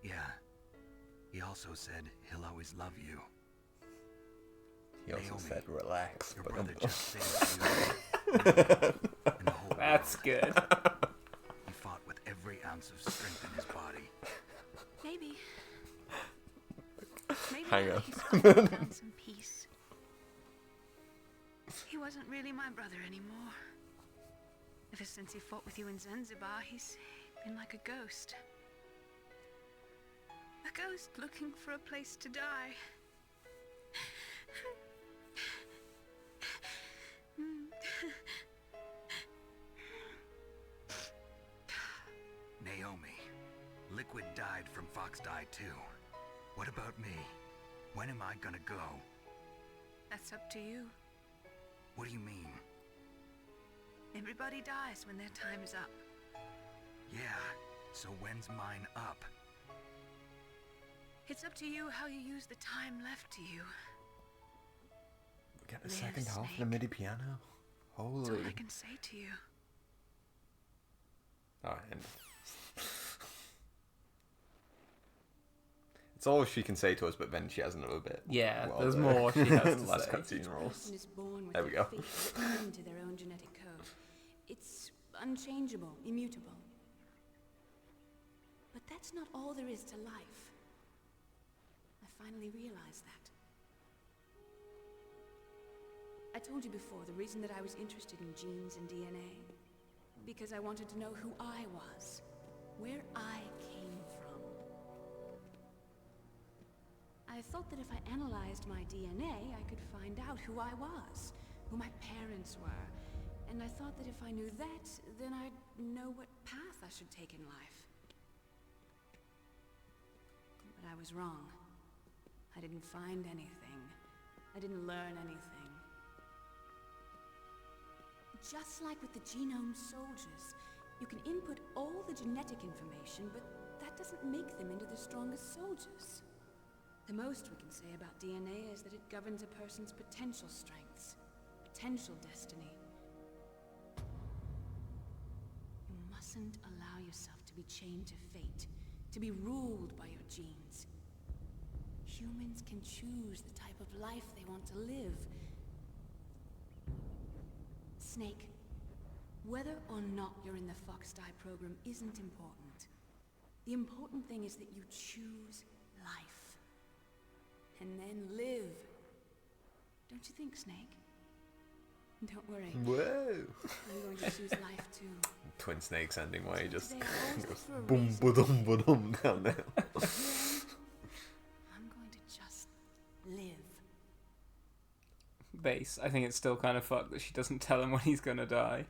Yeah. He also said he'll always love you. He also Naomi, said relax. Your But brother just saved you and the whole That's world. good. He fought with every ounce of strength in his body. Maybe. Maybe Hang now on. he's finally found some peace. He wasn't really my brother anymore. Ever since he fought with you in Zanzibar, he's been like a ghost. A ghost looking for a place to die. Naomi, Liquid died from Fox Die too. What about me? When am I gonna go? That's up to you. What do you mean? Everybody dies when their time is up. Yeah, so when's mine up? It's up to you how you use the time left to you. We get the Live, second half of the Snake. MIDI piano. That's Holy. all I can say to you. Alright, end. It's all she can say to us, but then she has another bit. Yeah, Well, there's there. more she has to Last say. cutscene Each rolls. person is born with There we a go. fate written into their own genetic code. It's unchangeable, immutable. But that's not all there is to life. I finally realized that. I told you before, the reason that I was interested in genes and DNA, because I wanted to know who I was, where I came from. I thought that if I analyzed my DNA, I could find out who I was, who my parents were, and I thought that if I knew that, then I'd know what path I should take in life. But I was wrong. I didn't find anything. I didn't learn anything. Just like with the genome soldiers, You can input all the genetic information, but that doesn't make them into the strongest soldiers. The most we can say about DNA is that it governs a person's potential strengths, potential destiny. You mustn't allow yourself to be chained to fate, to be ruled by your genes. Humans can choose the type of life they want to live. Snake, whether or not you're in the Fox-Die program isn't important. The important thing is that you choose life. And then live. Don't you think, Snake? Don't worry. Whoa. I'm going to choose life too. Twin Snakes ending where he just They are all goes for a boom, reason. ba-dum, ba-dum down there. I'm going to just live. Base. I think it's still kind of fucked that she doesn't tell him when he's gonna die.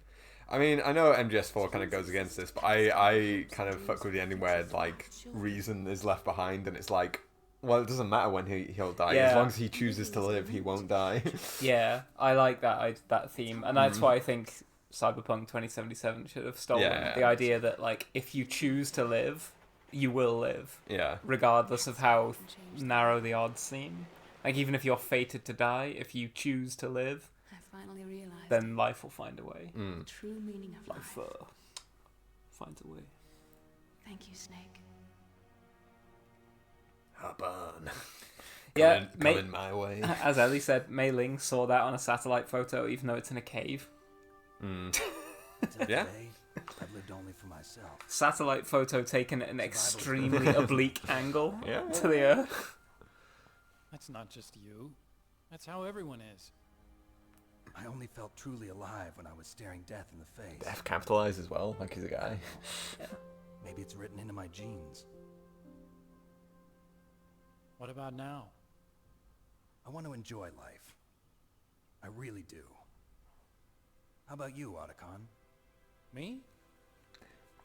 I mean, I know MGS4 kind of goes against this, but I kind of fuck with the ending where, like, reason is left behind, and it's like, well, it doesn't matter when he'll die. Yeah. As long as he chooses to live, he won't die. Yeah, I like that theme, and that's why I think Cyberpunk 2077 should have stolen the idea that, like, if you choose to live, you will live. Yeah. Regardless of how narrow the odds seem. Like, even if you're fated to die, if you choose to live, I finally realized then life will find a way. the true meaning of life. Life finds a way. Thank you, Snake. Hop on. Yeah, coming my way. As Ellie said, Mei Ling saw that on a satellite photo, even though it's in a cave. Yeah. I've lived only for myself. Satellite photo taken at an extremely oblique angle to the Earth. That's not just you. That's how everyone is. I only felt truly alive when I was staring death in the face. Death capitalized as well, like he's a guy. Maybe it's written into my genes. What about now? I want to enjoy life. I really do. How about you, Otacon? Me?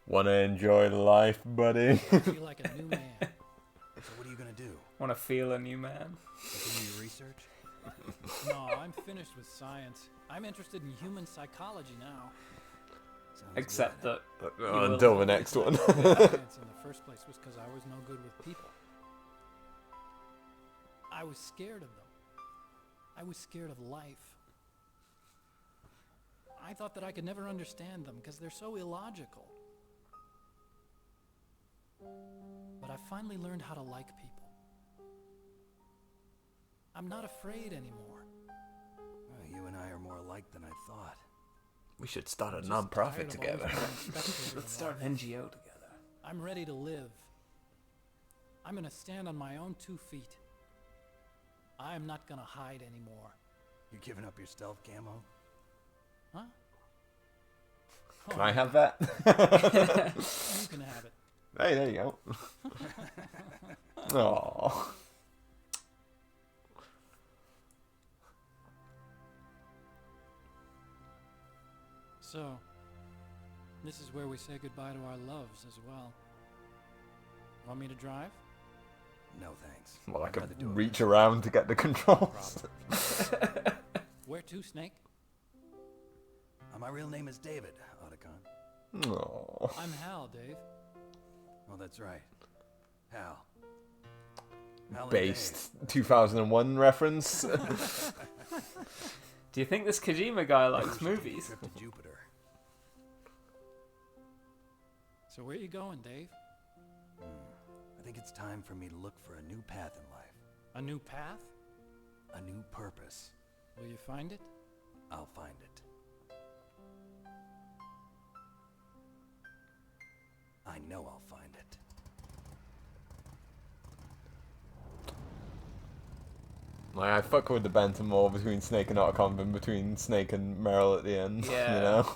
Wanna enjoy life, buddy? I feel like a new man. So what are you gonna do? Want to feel a new man? Continue your research? No, I'm finished with science. I'm interested in human psychology now. Sounds Except good. that Until the next one. Science in the first place was because I was no good with people. I was scared of them. I was scared of life. I thought that I could never understand them because they're so illogical. But I finally learned how to like people. I'm not afraid anymore. Well, you and I are more alike than I thought. We should start a I'm just non-profit tired of always together. being a spectator Let's in start life. an NGO together. I'm ready to live. I'm gonna stand on my own 2 feet. I'm not gonna hide anymore. You giving up your stealth camo? Huh? Can I have that? You can have it. Hey, there you go. Aww. So, this is where we say goodbye to our loves as well. Want me to drive? No, thanks. Well, I I'd could rather do it reach around to get the controls. Where to, Snake? My real name is David, Otacon. Aww. I'm Hal, Dave. Oh, that's right. Hal. Hal and Based 2001 reference. Do you think this Kojima guy likes We should take a movies? trip to Jupiter. So where you going, Dave? I think it's time for me to look for a new path in life. A new path? A new purpose. Will you find it? I'll find it. I know I'll find it. Like, I fuck with the banter more between Snake and Otacon than between Snake and Meryl at the end. Yeah. You know?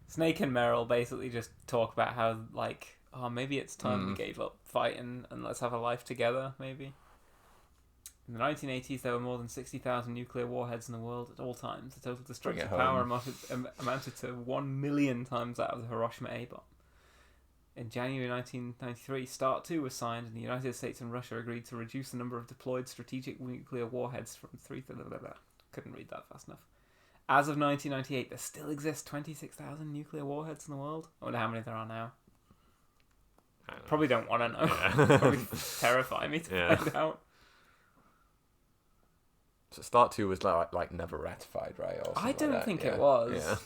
Snake and Meryl basically just talk about how, like, oh, maybe it's time we gave up fighting and let's have a life together, maybe. In the 1980s, there were more than 60,000 nuclear warheads in the world at all times. The total destructive home. power amounted to 1 million times that of the Hiroshima A bomb. In January 1993, START 2 was signed, and the United States and Russia agreed to reduce the number of deployed strategic nuclear warheads from 3... Couldn't read that fast enough. as of 1998, there still exists 26,000 nuclear warheads in the world. I wonder how many there are now. Probably don't want to know. Yeah. Probably terrify me to find out. So Start 2 was like never ratified, right? Or I don't think yeah. it was. Yeah.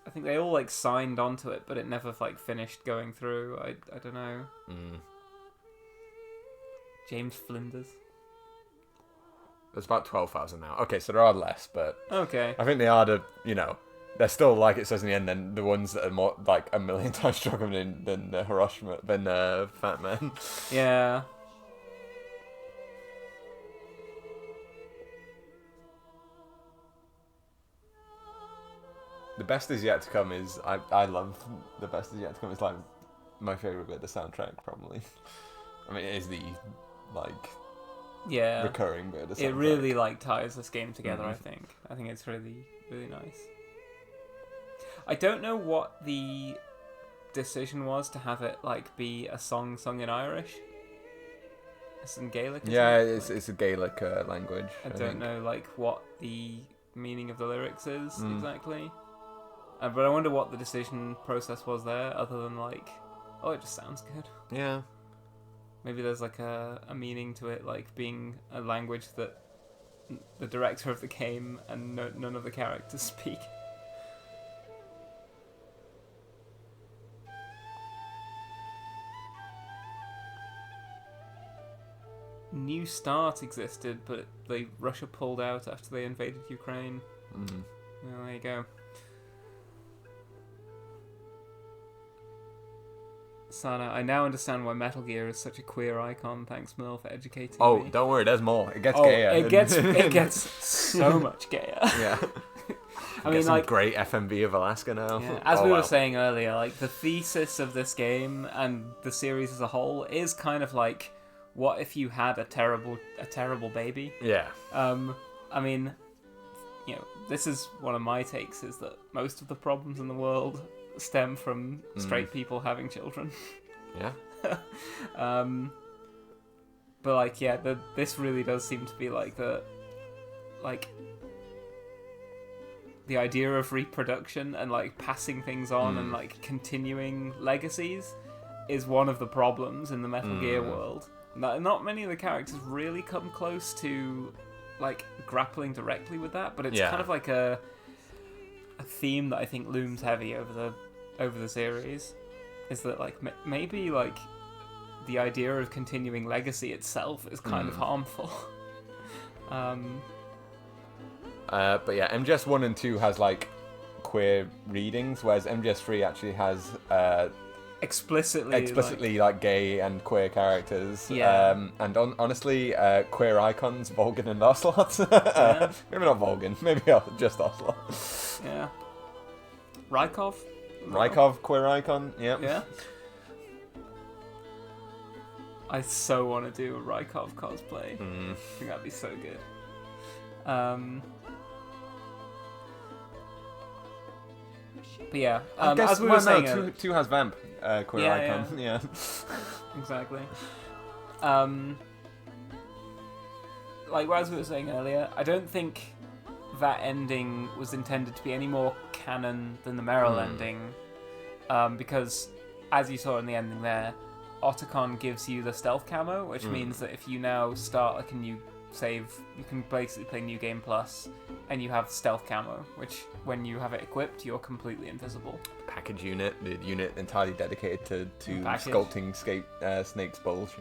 I think they all like signed onto it, but it never like finished going through. I don't know. James Flinders. There's about 12,000 now. Okay, so there are less, but okay. I think they are they're still, like it says in the end, then the ones that are more like a million times stronger than Hiroshima, than Fat Man. Yeah. The Best Is Yet to Come is I love The Best Is Yet to Come. It's like my favorite bit of the soundtrack, probably. I mean, it is the recurring bit of the soundtrack. It really like ties this game together. I think it's really really nice. I don't know what the decision was to have it like be a song sung in Irish. It's in Gaelic. Yeah, it's a Gaelic language. I don't know like what the meaning of the lyrics is exactly. But I wonder what the decision process was there, other than like, oh, it just sounds good. Yeah. Maybe there's like a meaning to it, like being a language that the director of the game and none of the characters speak. New Start existed, but Russia pulled out after they invaded Ukraine. Well, there you go. Sana, I now understand why Metal Gear is such a queer icon. Thanks, Mil, for educating me. Don't worry, there's more. It gets gayer. It gets so much gayer. Yeah. I mean, some like great FMV of Alaska now. Yeah, as we were saying earlier, like the thesis of this game and the series as a whole is kind of like, what if you had a terrible baby? Yeah. I mean, this is one of my takes, is that most of the problems in the world stem from straight people having children. Yeah. But like, yeah, this really does seem to be like the idea of reproduction and like passing things on and like continuing legacies is one of the problems in the Metal Gear world. Not many of the characters really come close to like grappling directly with that, but it's kind of like a theme that I think looms heavy over the series, is that like maybe like the idea of continuing legacy itself is kind of harmful. But yeah, MGS 1 and 2 has like queer readings, whereas MGS 3 actually has explicitly like gay and queer characters. Yeah. And honestly, queer icons, Volgin and Ocelot. Maybe not Volgin, maybe just Ocelot. Yeah. Rykov, queer icon. Yep. Yeah. I so want to do a Rykov cosplay. I think that'd be so good. But yeah, I guess as we were saying, two has Vamp, queer icon. Yeah. Exactly. Like as we were saying earlier, I don't think that ending was intended to be any more canon than the Meryl ending, because as you saw in the ending there, Otacon gives you the stealth camo, which means that if you now start like a new save, you can basically play New Game Plus, and you have stealth camo, which when you have it equipped, you're completely invisible. Package unit, the unit entirely dedicated to sculpting Snake's bulge.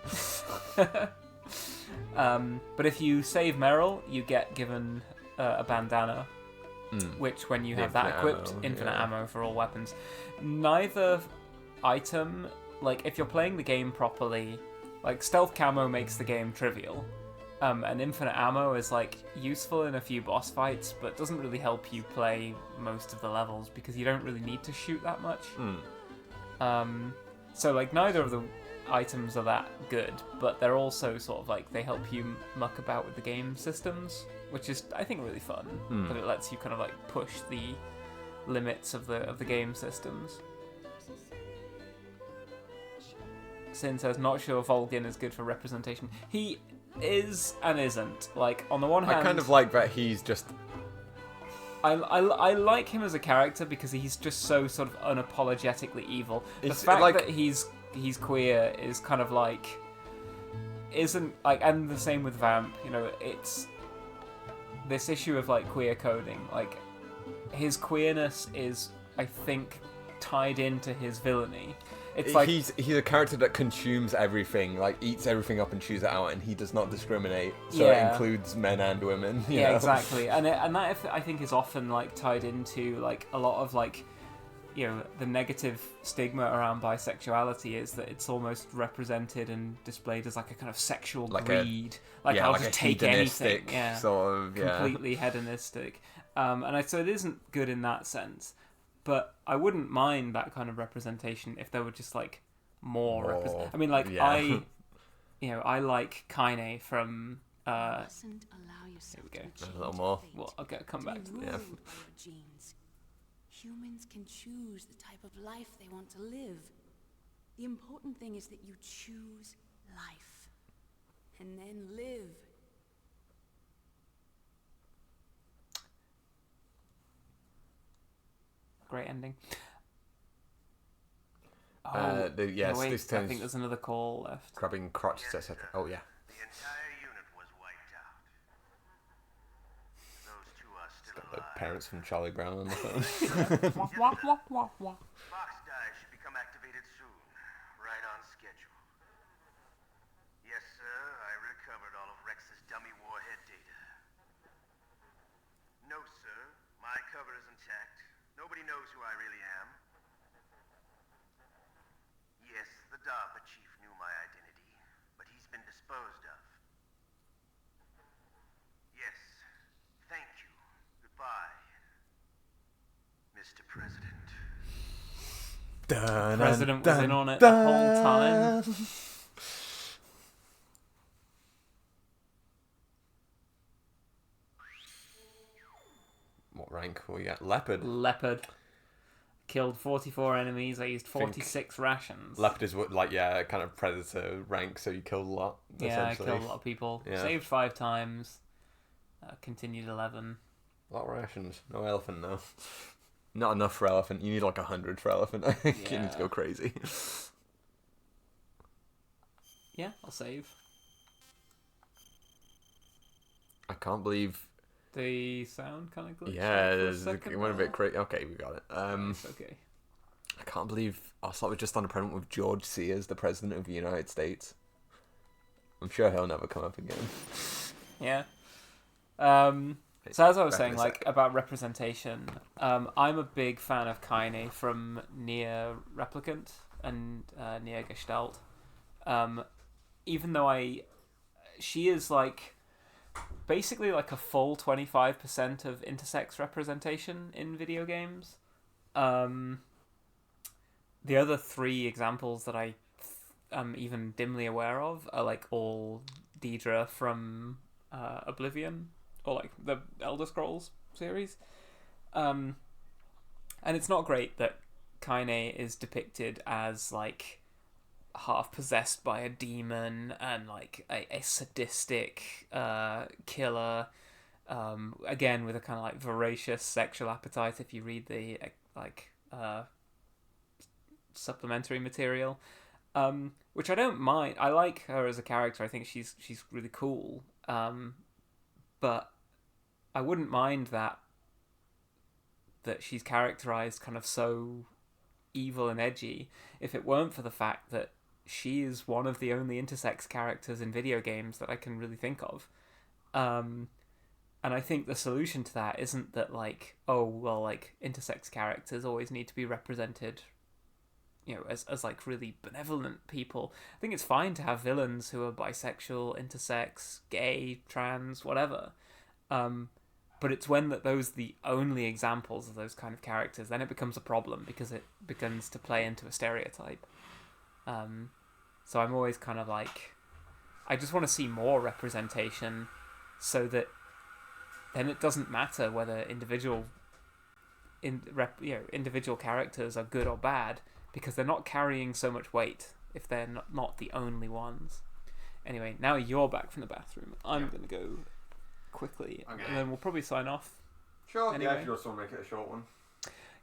But if you save Meryl, you get given a bandana, which when you have that equipped, infinite ammo for all weapons. Neither item, like if you're playing the game properly, like stealth camo makes the game trivial. And infinite ammo is like useful in a few boss fights, but doesn't really help you play most of the levels because you don't really need to shoot that much. So like neither of the items are that good, but they're also sort of like they help you muck about with the game systems, which is I think really fun. But it lets you kind of like push the limits of the game systems. Sin says, not sure Volgin is good for representation. He is and isn't. Like, on the one hand... I kind of like that he's just I like him as a character because he's just so sort of unapologetically evil. The It's fact like- that he's queer is kind of like isn't like, and the same with Vamp. You know, it's this issue of like queer coding. Like his queerness is, I think, tied into his villainy. It's like he's a character that consumes everything, like eats everything up and chews it out, and he does not discriminate. So it includes men and women. You know? Exactly, and that I think is often like tied into like a lot of like, you know, the negative stigma around bisexuality is that it's almost represented and displayed as like a kind of sexual greed, I'll just take anything, sort of, completely hedonistic, so it isn't good in that sense. But I wouldn't mind that kind of representation if there were just like more. I mean, like I like Kaine from. Here we go. A little more. Well, okay, I'll come back to this. Genes. Humans can choose the type of life they want to live. The important thing is that you choose life, and then live. Great ending. Yes, wait, this I turns think there's another call left. grabbing crotches, etc. Oh yeah. The entire unit was wiped out. Those two are still The alive. parents from Charlie Brown on the phone. Fox Die should become activated soon. Right on schedule. Yes, sir. I recovered all of Rex's dummy warhead data. No, sir. My cover is intact. Nobody knows who I really am. Yes, the DARPA chief knew my identity, but he's been disposed of. Yes. Thank you. Goodbye, Mr. President. The president was in on it the whole time. What rank were you at? Leopard. Leopard. Killed 44 enemies. I used 46 rations. Leopard is what, like, kind of predator rank, so you killed a lot. Yeah, I killed a lot of people. Yeah. Saved 5 times. Continued 11. A lot of rations. No elephant, though. Not enough for elephant. You need like 100 for elephant. I think you need to go crazy. Yeah, I'll save. I can't believe... The sound kind of glitched. Yeah, it it went a bit crazy. Okay, we got it. It's okay. I can't believe Ocelot was just on a program with George Sears, the President of the United States. I'm sure he'll never come up again. Yeah. So as I was saying, like, about representation, I'm a big fan of Kaine from Nier Replicant and Nier Gestalt. Even though she is like basically like a full 25% of intersex representation in video games. The other 3 examples that I am even dimly aware of are like all Deidre from Oblivion, or like the Elder Scrolls series. And it's not great that Kaine is depicted as like half possessed by a demon and like a sadistic killer, again with a kind of like voracious sexual appetite if you read the supplementary material, which I don't mind. I like her as a character. I think she's really cool, but I wouldn't mind that she's characterized kind of so evil and edgy if it weren't for the fact that she is one of the only intersex characters in video games that I can really think of. And I think the solution to that isn't that like, oh well, like intersex characters always need to be represented, you know, as like really benevolent people. I think it's fine to have villains who are bisexual, intersex, gay, trans, whatever. But it's when those are the only examples of those kind of characters, then it becomes a problem because it begins to play into a stereotype. So I'm always kind of like, I just want to see more representation so that then it doesn't matter whether individual characters are good or bad, because they're not carrying so much weight if they're not the only ones. Anyway, now you're back from the bathroom. I'm going to go quickly, and then we'll probably sign off Sure. Anyway. Yeah, if you just want to make it a short one.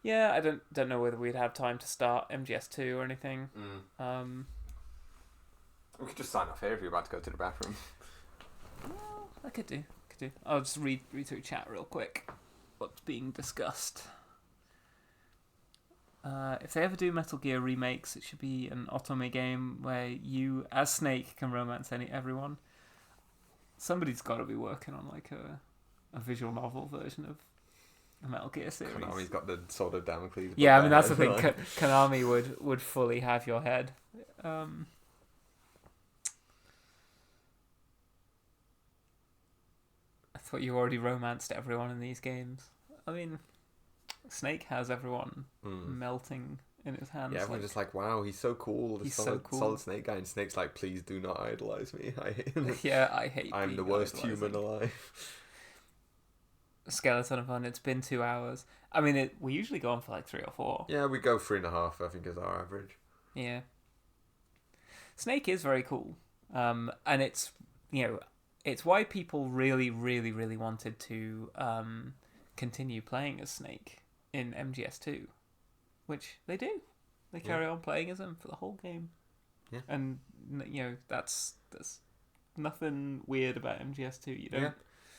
Yeah, I don't know whether we'd have time to start MGS2 or anything. We could just sign off here if you're about to go to the bathroom. Well, I could do. I'll just read through chat real quick. What's being discussed? If they ever do Metal Gear remakes, it should be an Otome game where you, as Snake, can romance everyone. Somebody's got to be working on like a visual novel version of the Metal Gear series. Konami's got the sword of Damocles. Yeah, I mean that's the thing. Konami would fully have your head. I thought you already romanced everyone in these games. I mean, Snake has everyone melting in his hands. Yeah, everyone's just like, wow, he's so cool. He's so cool. Solid Snake guy. And Snake's like, please do not idolize me. I hate I'm the worst human alive. Skeleton of Fun, it's been 2 hours. I mean, we usually go on for like 3 or 4. Yeah, we go 3.5, I think, is our average. Yeah. Snake is very cool. And it's, it's why people really, really, really wanted to continue playing as Snake in MGS2, which they do. They carry on playing as him for the whole game. Yeah. And, there's nothing weird about MGS2. You don't... Yeah.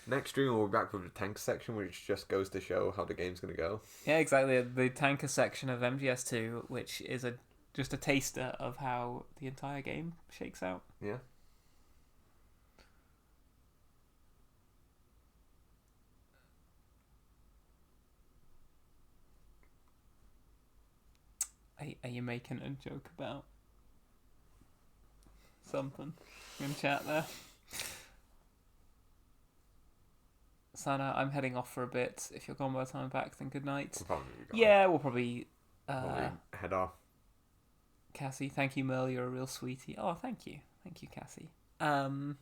Next stream we'll be back with the tank section, which just goes to show how the game's going to go. Yeah, exactly. The tanker section of MGS2, which is just a taster of how the entire game shakes out. Yeah. Are you making a joke about something in chat there? Sana, I'm heading off for a bit. If you're gone by the time I'm back, then good night. We'll probably head off. Cassie, thank you, Merle. You're a real sweetie. Oh, thank you, Cassie. Probably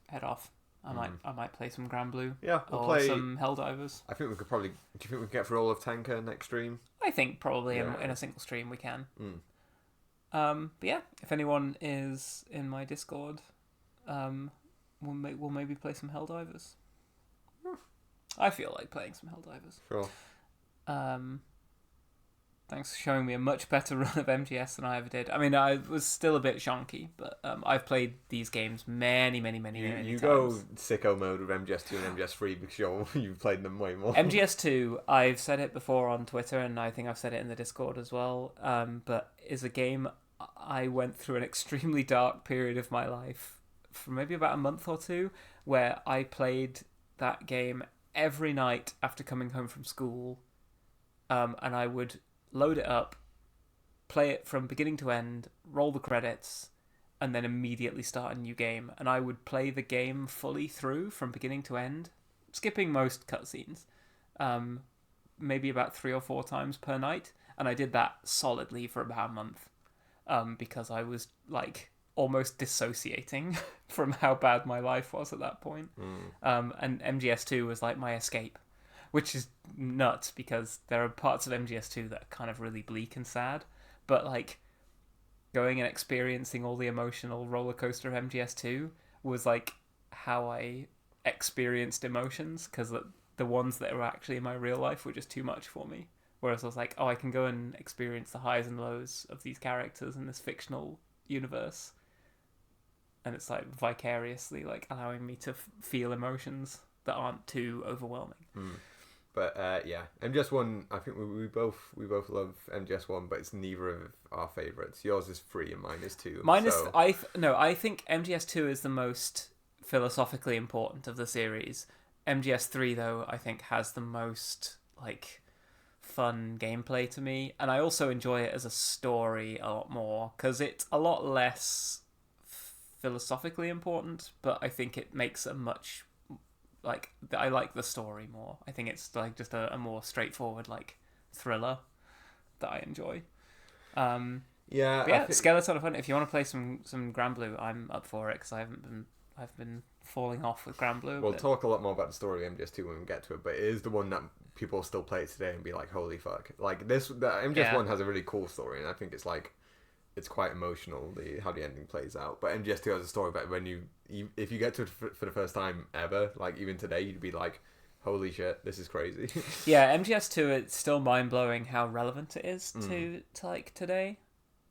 head off. I might play some Granblue. Yeah, we'll or play some Helldivers. I think we could probably. Do you think we can get through all of Tanker next stream? I think probably in a single stream we can. But yeah, if anyone is in my Discord, we'll maybe play some Helldivers. I feel like playing some Helldivers. Sure. Thanks for showing me a much better run of MGS than I ever did. I mean, I was still a bit shonky, but I've played these games many times. You go sicko mode with MGS2 and MGS3 because you've played them way more. MGS2, I've said it before on Twitter, and I think I've said it in the Discord as well, but is a game I went through an extremely dark period of my life for maybe about a month or two, where I played that game every night after coming home from school, and I would load it up, play it from beginning to end, roll the credits, and then immediately start a new game. And I would play the game fully through from beginning to end, skipping most cutscenes, maybe about 3 or 4 times per night. And I did that solidly for about a month, because I was like almost dissociating from how bad my life was at that point. And MGS2 was like my escape, which is nuts because there are parts of MGS2 that are kind of really bleak and sad, but like going and experiencing all the emotional roller coaster of MGS2 was like how I experienced emotions, because the ones that were actually in my real life were just too much for me. Whereas I was like, oh, I can go and experience the highs and lows of these characters in this fictional universe, and it's like vicariously like allowing me to feel emotions that aren't too overwhelming. But yeah, MGS1. I think we both love MGS1, but it's neither of our favorites. Yours is 3 and mine is 2. I think MGS2 is the most philosophically important of the series. MGS3 though, I think has the most like fun gameplay to me, and I also enjoy it as a story a lot more because it's a lot less philosophically important, but I think it makes a much I like the story more. I think it's like just a more straightforward like thriller that I enjoy. Skeleton of Fun. If you want to play some Granblue, I'm up for it because I've been falling off with Granblue. We'll talk a lot more about the story of MGS2 when we get to it, but it is the one that people still play today and be like, holy fuck. Like the MGS1 has a really cool story, and I think it's like it's quite emotional how the ending plays out. But MGS2 has a story about when if you get to it for the first time ever, like even today, you'd be like, holy shit, this is crazy. Yeah, MGS2, it's still mind-blowing how relevant it is to like today.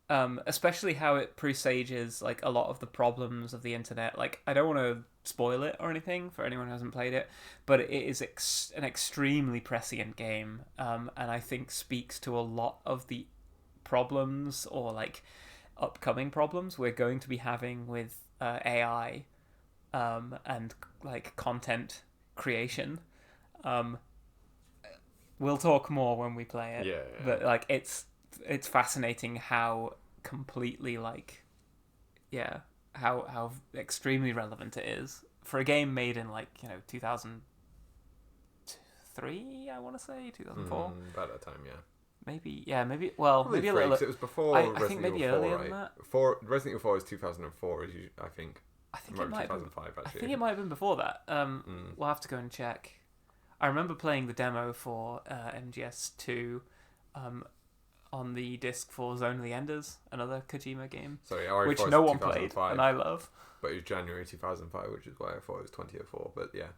Especially how it presages like a lot of the problems of the internet. Like, I don't want to spoil it or anything for anyone who hasn't played it, but it is an extremely prescient game, and I think speaks to a lot of the problems or like upcoming problems we're going to be having with AI and like content creation. We'll talk more when we play it. Yeah. But like it's fascinating how completely like how extremely relevant it is for a game made in like 2003, I want to say 2004. About that time, yeah. Maybe well, Probably maybe a little. It was before I Resident think maybe Evil 4, earlier right? than that. Resident Evil 4 is 2004, I think. I think Or it might have been 2005 actually. I think it might have been before that. We'll have to go and check. I remember playing the demo for MGS2 on the disc for Zone of the Enders, another Kojima game, Sorry, which RE4 no is one played, 2005, and I love. But it was January 2005, which is why I thought it was 2004. But yeah.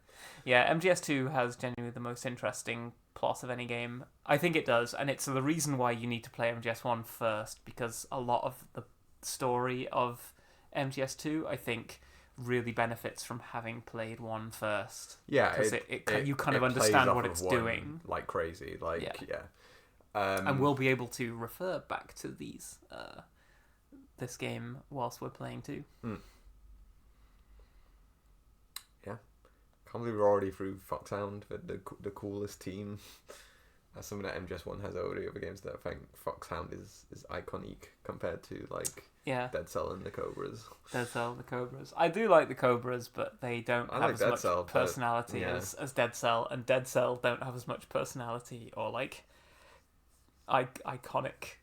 Yeah, MGS2 has genuinely the most interesting plot of any game. I think it does, and it's the reason why you need to play MGS1 first, because a lot of the story of MGS2, I think, really benefits from having played 1 first. Yeah, because you kind of understand what it's doing. Like crazy, yeah. And we'll be able to refer back to this game whilst we're playing too. Yeah, can't believe we're already through Foxhound, the coolest team. That's something that MGS1 has over the other games that I think Foxhound is iconic compared to like Dead Cell and the Cobras. Dead Cell, the Cobras. I do like the Cobras, but they don't have as much personality as Dead Cell, and Dead Cell don't have as much personality or like iconic.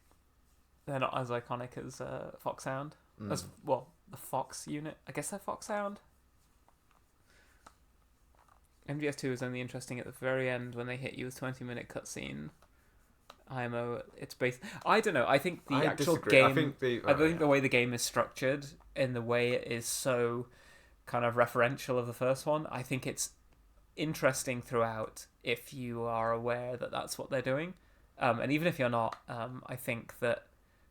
They're not as iconic as Foxhound. As well, the Fox unit. I guess they're Foxhound. MGS2 is only interesting at the very end when they hit you with 20-minute cutscene. IMO, it's based. I don't know. I think the actual game. I think the way the game is structured, in the way it is so kind of referential of the first one, I think it's interesting throughout if you are aware that that's what they're doing. And even if you're not, I think that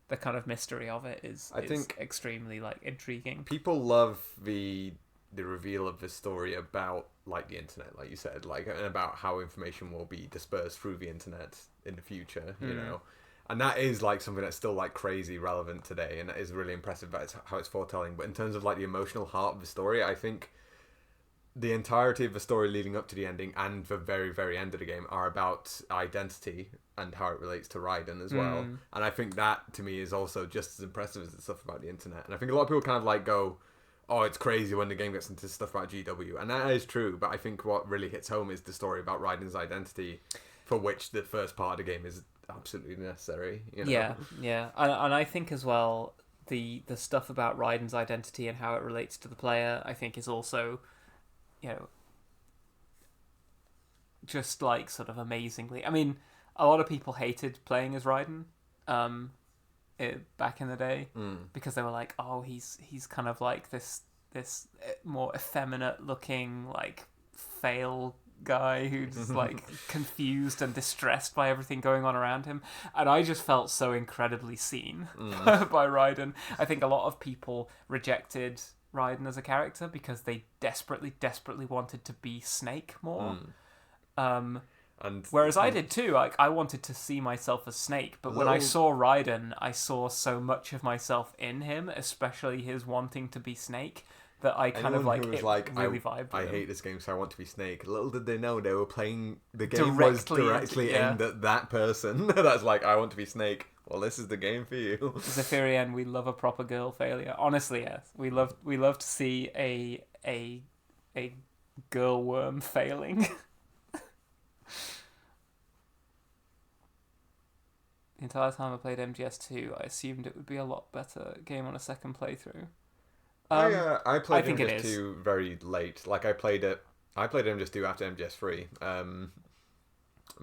the kind of mystery of it is extremely like intriguing. People love the reveal of the story about like the internet, like you said, like, and about how information will be dispersed through the internet in the future, you know, and that is like something that's still like crazy relevant today, and that is really impressive about how it's foretelling. But in terms of like the emotional heart of the story, I think the entirety of the story leading up to the ending and the very, very end of the game are about identity and how it relates to Raiden as well. And I think that, to me, is also just as impressive as the stuff about the internet. And I think a lot of people kind of like go, oh, it's crazy when the game gets into stuff about GW. And that is true, but I think what really hits home is the story about Raiden's identity, for which the first part of the game is absolutely necessary. You know? Yeah. And I think as well, the stuff about Raiden's identity and how it relates to the player, I think is also, just like sort of amazingly. I mean, a lot of people hated playing as Raiden back in the day because they were like, oh, he's kind of like this more effeminate looking like fail guy who's like confused and distressed by everything going on around him, and I just felt so incredibly seen by Raiden. I think a lot of people rejected Raiden as a character because they desperately wanted to be Snake more. Whereas I did too. Like, I wanted to see myself as Snake, but when I saw Raiden, I saw so much of myself in him, especially his wanting to be Snake, that I kind of like it really vibed. I hate this game, so I want to be Snake. Little did they know they were playing the game was directly aimed at that person. That's like, I want to be Snake. Well, this is the game for you. Zephyrian, we love a proper girl failure. Honestly, yes, we love to see a girl worm failing. The entire time I played MGS2, I assumed it would be a lot better game on a second playthrough. I played MGS2 very late. Like, I played MGS2 after MGS3,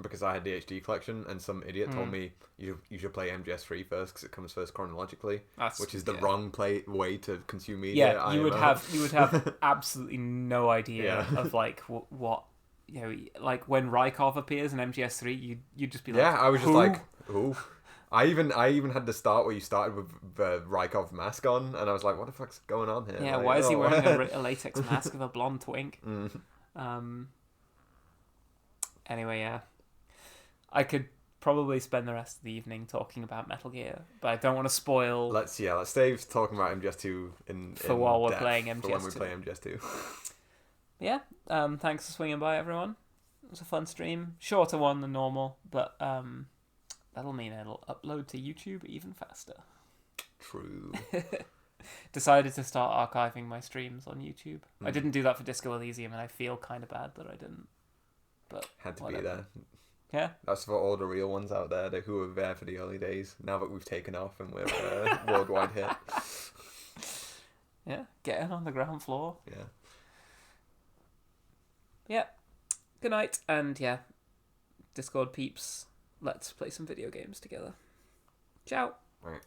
because I had the HD collection, and some idiot told me you should play MGS3 first because it comes first chronologically, which is the wrong way to consume media. Yeah, you would have absolutely no idea of like what you know, like when Rykov appears in MGS3, you'd just be like, yeah, I was just "Who?" like, ooh. I even had the start where you started with the Rykov mask on, and I was like, what the fuck's going on here? Yeah, like, why is he oh. wearing a latex mask with a blonde twink? Mm. Anyway, yeah. I could probably spend the rest of the evening talking about Metal Gear, but I don't want to spoil... Let's save talking about MGS2 in while we're depth playing for when we MGS2. play MGS2. Yeah, thanks for swinging by, everyone. It was a fun stream. Shorter one than normal, but that'll mean it'll upload to YouTube even faster. True. Decided to start archiving my streams on YouTube. I didn't do that for Disco Elysium, and I feel kind of bad that I didn't. But had to whatever. be there. Yeah. That's for all the real ones out there who were there for the early days. Now that we've taken off and we're worldwide hit. Yeah, getting on the ground floor. Yeah. Yeah. Good night, and yeah, Discord peeps, let's play some video games together. Ciao. Right.